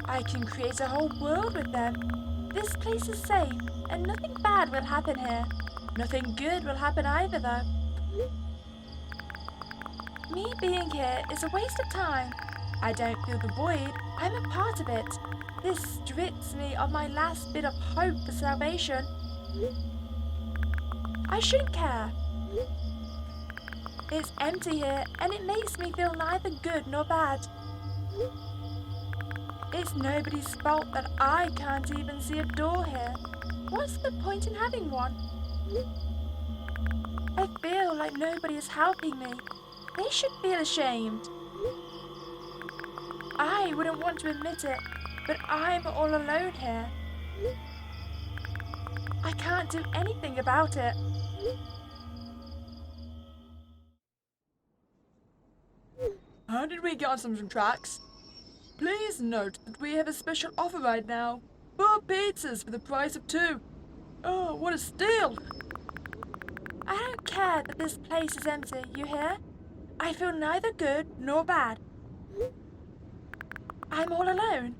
I can create a whole world with them. This place is safe, and nothing bad will happen here. Nothing good will happen either, though. Me being here is a waste of time. I don't feel the void, I'm a part of it. This strips me of my last bit of hope for salvation. I shouldn't care. It's empty here, and it makes me feel neither good nor bad. It's nobody's fault that I can't even see a door here. What's the point in having one? I feel like nobody is helping me. They should feel ashamed. I wouldn't want to admit it, but I'm all alone here. I can't do anything about it. How did we get on some tracks? Please note that we have a special offer right now. 4 pizzas for the price of 2. Oh, what a steal! I don't care that this place is empty, you hear? I feel neither good nor bad. I'm all alone.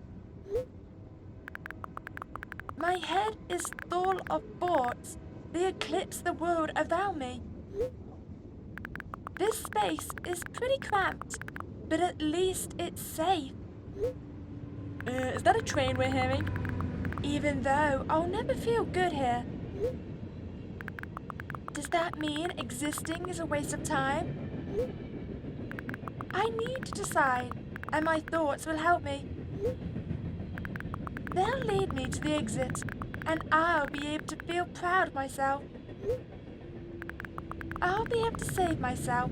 My head is full of thoughts. They eclipse the world around me. This space is pretty cramped, but at least it's safe. Is that a train we're hearing? Even though I'll never feel good here. Does that mean existing is a waste of time? I need to decide, and my thoughts will help me. They'll lead me to the exit, and I'll be able to feel proud of myself. I'll be able to save myself.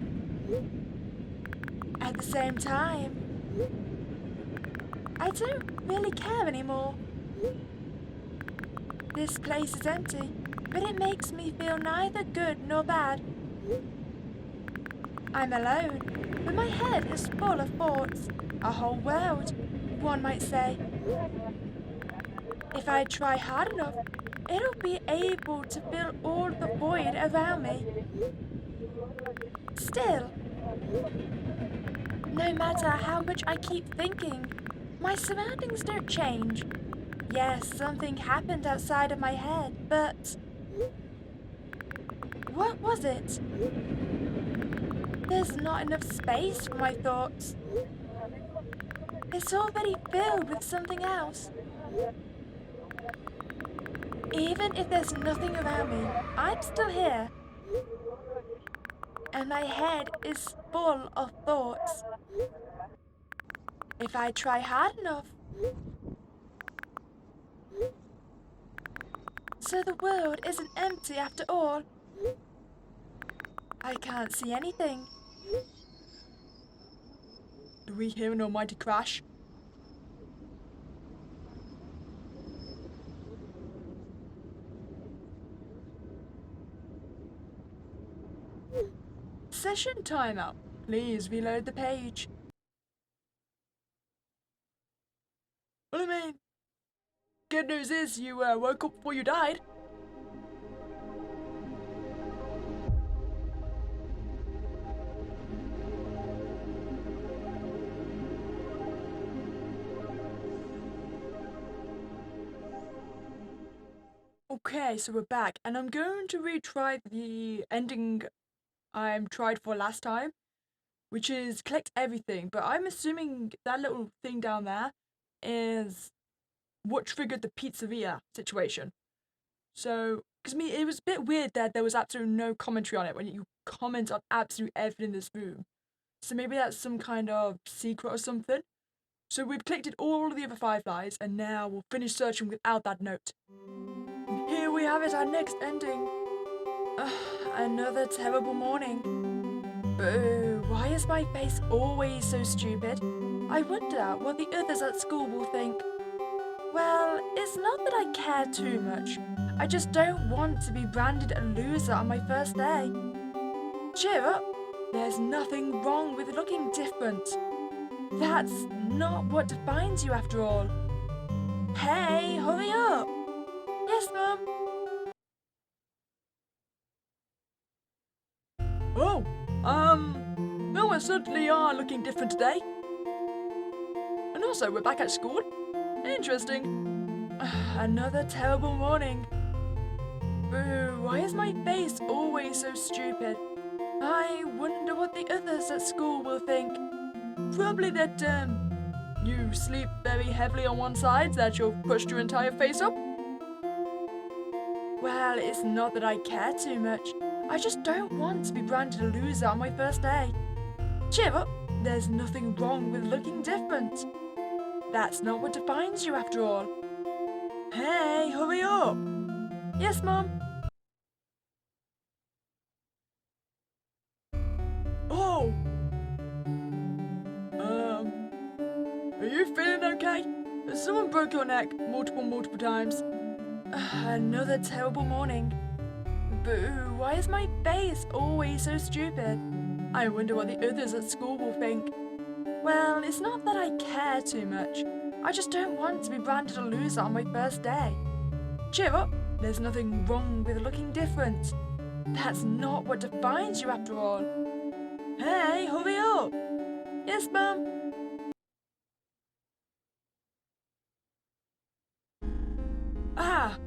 At the same time, I don't really care anymore. This place is empty, but it makes me feel neither good nor bad. I'm alone, but my head is full of thoughts. A whole world, one might say. If I try hard enough, it'll be able to fill all the void around me. Still, no matter how much I keep thinking, my surroundings don't change. Yes, something happened outside of my head, but what was it? There's not enough space for my thoughts. It's already filled with something else. Even if there's nothing around me, I'm still here. And my head is full of thoughts. If I try hard enough. So the world isn't empty after all. I can't see anything. Do we hear an almighty crash? Session timeout. Please reload the page. Well, I mean, good news is you woke up before you died. Okay, so we're back, and I'm going to retry the ending I tried for last time, which is collect everything, but I'm assuming that little thing down there is what triggered the pizzeria situation. So, because it was a bit weird that there was absolutely no commentary on it when you comment on absolutely everything in this room. So maybe that's some kind of secret or something. So we've collected all of the other fireflies, and now we'll finish searching without that note. And here we have it, our next ending. Another terrible morning. Boo, why is my face always so stupid? I wonder what the others at school will think. Well, it's not that I care too much. I just don't want to be branded a loser on my first day. Cheer up. There's nothing wrong with looking different. That's not what defines you after all. Hey, hurry up. Yes, Mum. I certainly are looking different today. And also, we're back at school. Interesting. Another terrible morning. Boo, why is my face always so stupid? I wonder what the others at school will think. Probably that, you sleep very heavily on one side, that you've pushed your entire face up. Well, it's not that I care too much. I just don't want to be branded a loser on my first day. Cheer up, there's nothing wrong with looking different. That's not what defines you after all. Hey, hurry up! Yes, Mom? Oh! Are you feeling okay? Someone broke your neck multiple times. Another terrible morning. Boo, why is my face always so stupid? I wonder what the others at school will think. Well, it's not that I care too much. I just don't want to be branded a loser on my first day. Cheer up, there's nothing wrong with looking different. That's not what defines you after all. Hey, hurry up! Yes, Mum? Ah!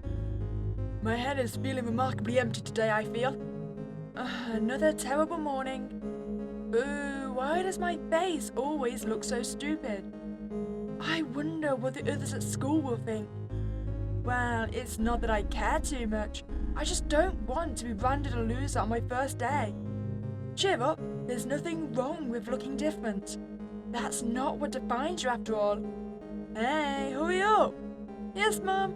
My head is feeling remarkably empty today, I feel. Another terrible morning. Boo, why does my face always look so stupid? I wonder what the others at school will think. Well, it's not that I care too much. I just don't want to be branded a loser on my first day. Cheer up, there's nothing wrong with looking different. That's not what defines you after all. Hey, hurry up! Yes, Mum?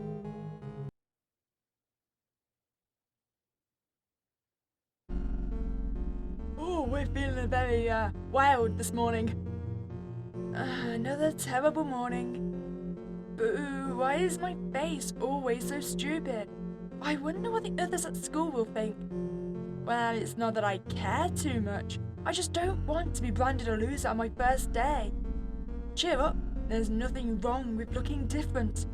Oh, we're feeling very, wild this morning. Another terrible morning. Boo, why is my face always so stupid? I wonder what the others at school will think. Well, it's not that I care too much. I just don't want to be branded a loser on my first day. Cheer up, there's nothing wrong with looking different.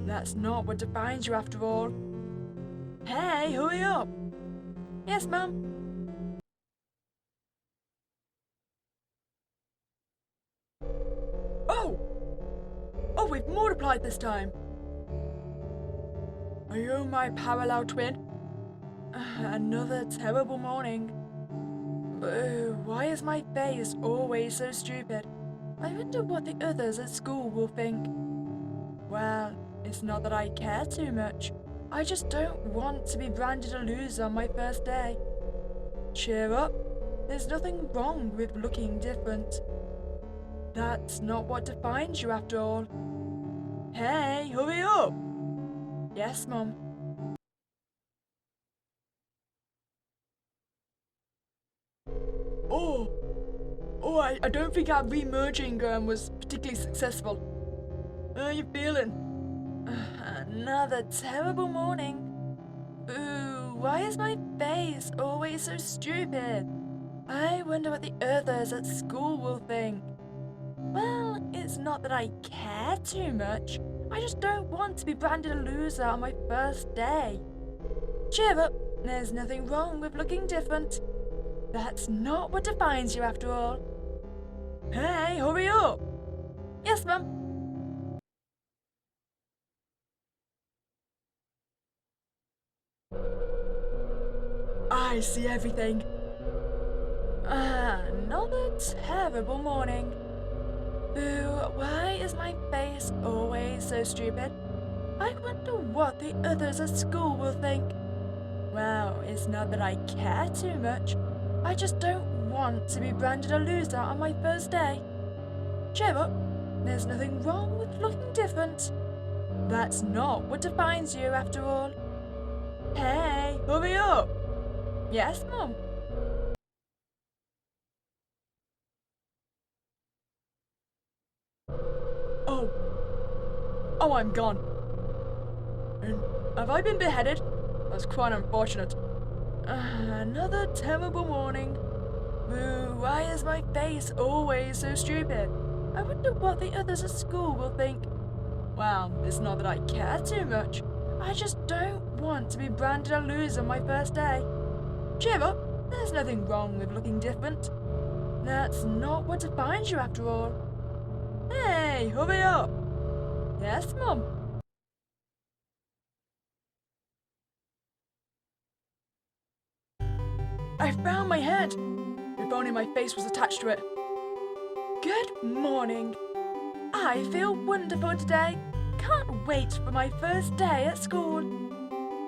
That's not what defines you after all. Hey, hurry up! Yes, Mum? Oh, we've multiplied this time. Are you my parallel twin? Another terrible morning. Boo, why is my face always so stupid? I wonder what the others at school will think. Well, it's not that I care too much. I just don't want to be branded a loser on my first day. Cheer up, there's nothing wrong with looking different. That's not what defines you after all. Hey, hurry up! Yes, Mum? I don't think our re-merging was particularly successful. How are you feeling? Another terrible morning. Ooh, why is my face always so stupid? I wonder what the others at school will think. Well, it's not that I care too much. I just don't want to be branded a loser on my first day. Cheer up, there's nothing wrong with looking different. That's not what defines you after all. Hey, hurry up! Yes, Mum? I see everything. Another terrible morning. Boo, why is my face always so stupid? I wonder what the others at school will think. Well, it's not that I care too much. I just don't want to be branded a loser on my first day. Cheer up, there's nothing wrong with looking different. That's not what defines you after all. Hey, hurry up! Yes, Mum? Oh, I'm gone. And have I been beheaded? That's quite unfortunate. Another terrible morning. Boo, why is my face always so stupid? I wonder what the others at school will think. Well, it's not that I care too much. I just don't want to be branded a loser on my first day. Cheer up, there's nothing wrong with looking different. That's not what defines you after all. Hey, hurry up! Yes, Mum? I found my head! If only my face was attached to it. Good morning. I feel wonderful today. Can't wait for my first day at school.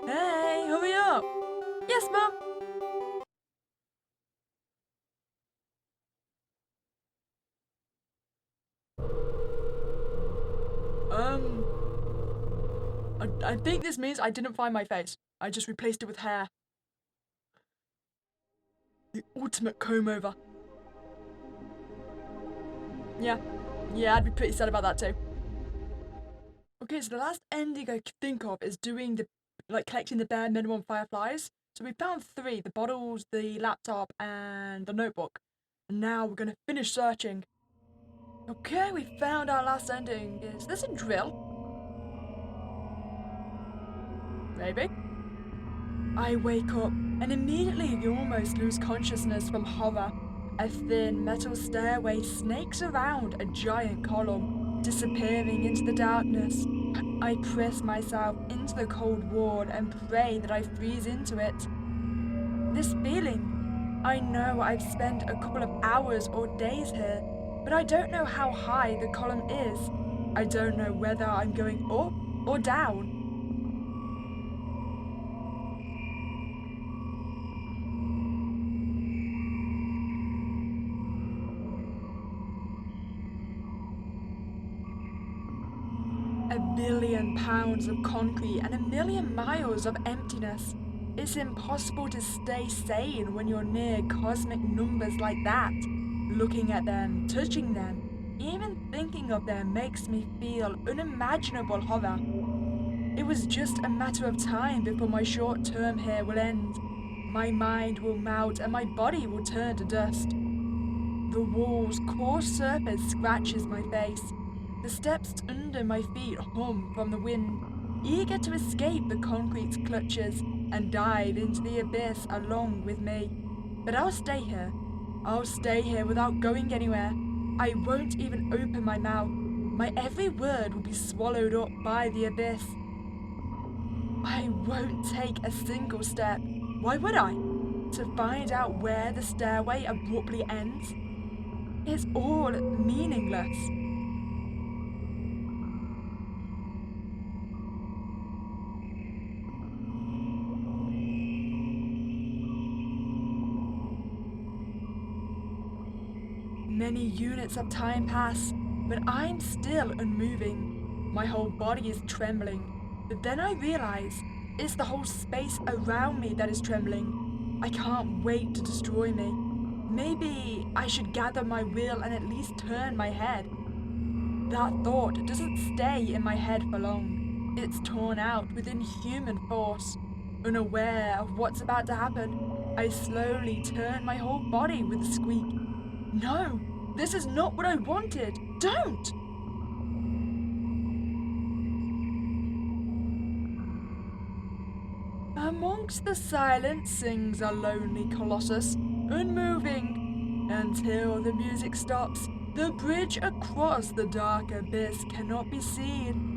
Hey, hurry up! Yes, Mum? I think this means I didn't find my face. I just replaced it with hair. The ultimate comb over. Yeah, I'd be pretty sad about that too. Okay, so the last ending I could think of is doing collecting the bare minimum fireflies. So we found 3, the bottles, the laptop, and the notebook. And now we're gonna finish searching. Okay, we found our last ending. Is this a drill? Maybe. I wake up and immediately you almost lose consciousness from horror. A thin metal stairway snakes around a giant column, disappearing into the darkness. I press myself into the cold wall and pray that I freeze into it. This feeling, I know I've spent a couple of hours or days here, but I don't know how high the column is. I don't know whether I'm going up or down. £1 billion of concrete and 1,000,000 miles of emptiness. It's impossible to stay sane when you're near cosmic numbers like that. Looking at them, touching them, even thinking of them makes me feel unimaginable horror. It was just a matter of time before my short term here will end. My mind will melt and my body will turn to dust. The wall's coarse surface scratches my face. The steps under my feet hum from the wind, eager to escape the concrete's clutches and dive into the abyss along with me. But I'll stay here. I'll stay here without going anywhere. I won't even open my mouth. My every word will be swallowed up by the abyss. I won't take a single step. Why would I? To find out where the stairway abruptly ends? It's all meaningless. Many units of time pass, but I'm still unmoving. My whole body is trembling. But then I realize it's the whole space around me that is trembling. I can't wait to destroy me. Maybe I should gather my will and at least turn my head. That thought doesn't stay in my head for long. It's torn out with inhuman force. Unaware of what's about to happen, I slowly turn my whole body with a squeak. No, this is not what I wanted. Don't! Amongst the silence sings a lonely colossus, unmoving. Until the music stops, the bridge across the dark abyss cannot be seen.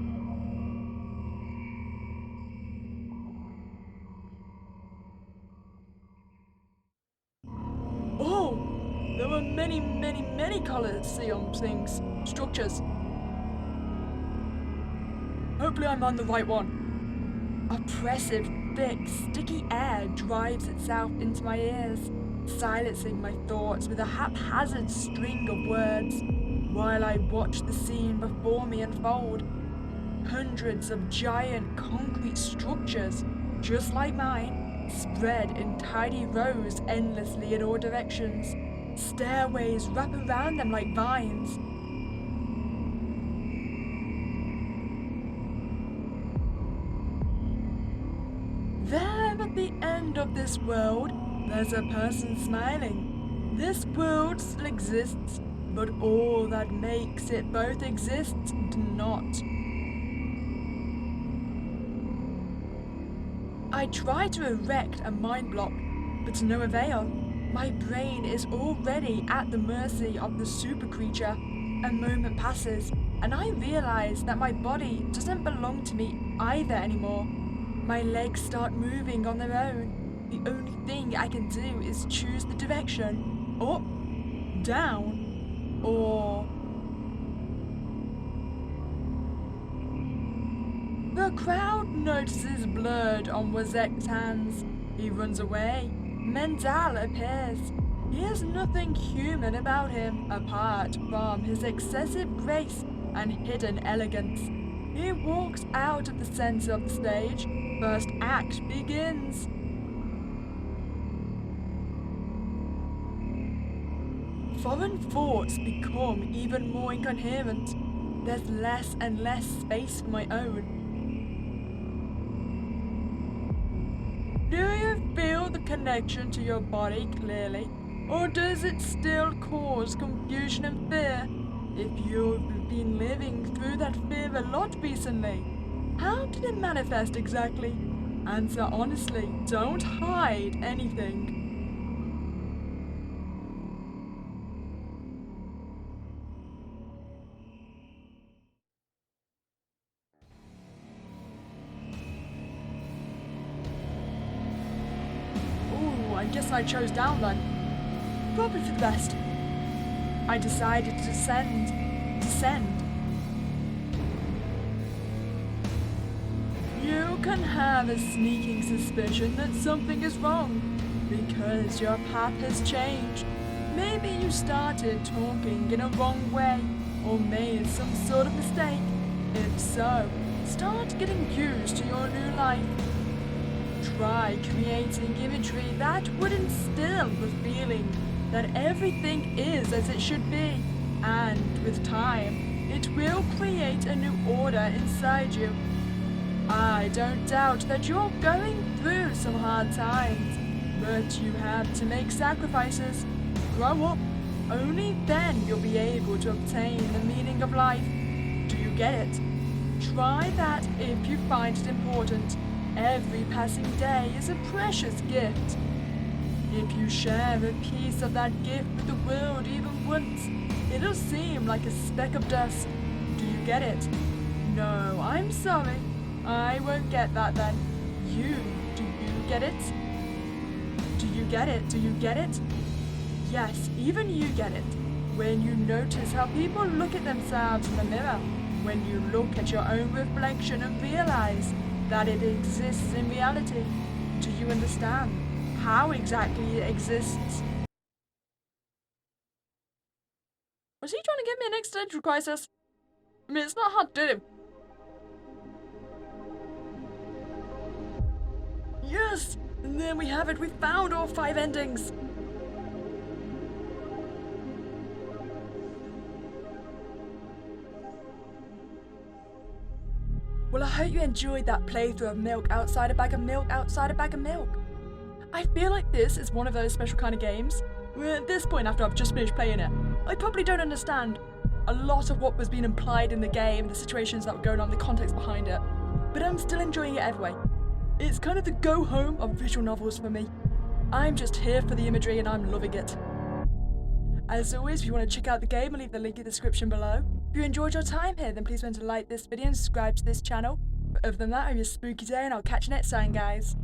Oh! There were many coliseum things, structures. Hopefully I'm on the right one. Oppressive, thick, sticky air drives itself into my ears, silencing my thoughts with a haphazard string of words, while I watch the scene before me unfold. Hundreds of giant concrete structures, just like mine, spread in tidy rows endlessly in all directions. Stairways wrap around them like vines. There at the end of this world, there's a person smiling. This world still exists, but all that makes it both exist do not. I try to erect a mind block, but to no avail. My brain is already at the mercy of the super creature. A moment passes, and I realize that my body doesn't belong to me either anymore. My legs start moving on their own. The only thing I can do is choose the direction. Up, down, or... The crowd notices blood on Wazek's hands. He runs away. Mendal appears. He has nothing human about him apart from his excessive grace and hidden elegance. He walks out of the center of the stage. First act begins. Foreign thoughts become even more incoherent. There's less and less space for my own. Do you feel the connection to your body clearly, or does it still cause confusion and fear? If you've been living through that fear a lot recently, how did it manifest exactly? Answer honestly, don't hide anything. Ooh, I guess I chose down then. Probably for the best. I decided to descend. You can have a sneaking suspicion that something is wrong, because your path has changed. Maybe you started talking in a wrong way, or made some sort of mistake. If so, start getting used to your new life. Try creating imagery that would instill the feeling that everything is as it should be, and with time, it will create a new order inside you. I don't doubt that you're going through some hard times, but you have to make sacrifices. Grow up. Only then you'll be able to obtain the meaning of life. Do you get it? Try that if you find it important. Every passing day is a precious gift. If you share a piece of that gift with the world even once, it'll seem like a speck of dust. Do you get it? No, I'm sorry. I won't get that then. Do you get it? Do you get it? Do you get it? Yes, even you get it. When you notice how people look at themselves in the mirror, when you look at your own reflection and realize that it exists in reality, do you understand how exactly it exists? Was he trying to get me an existential crisis? I mean, it's not hard to do. Yes! And there we have it. We found all 5 endings. Well, I hope you enjoyed that playthrough of Milk Outside a Bag of Milk Outside a Bag of Milk. I feel like this is one of those special kind of games where at this point, after I've just finished playing it, I probably don't understand a lot of what was being implied in the game, the situations that were going on, the context behind it. But I'm still enjoying it anyway. It's kind of the go-home of visual novels for me. I'm just here for the imagery and I'm loving it. As always, if you want to check out the game, I'll leave the link in the description below. If you enjoyed your time here, then please remember to like this video and subscribe to this channel. But other than that, have a spooky day and I'll catch you next time, guys.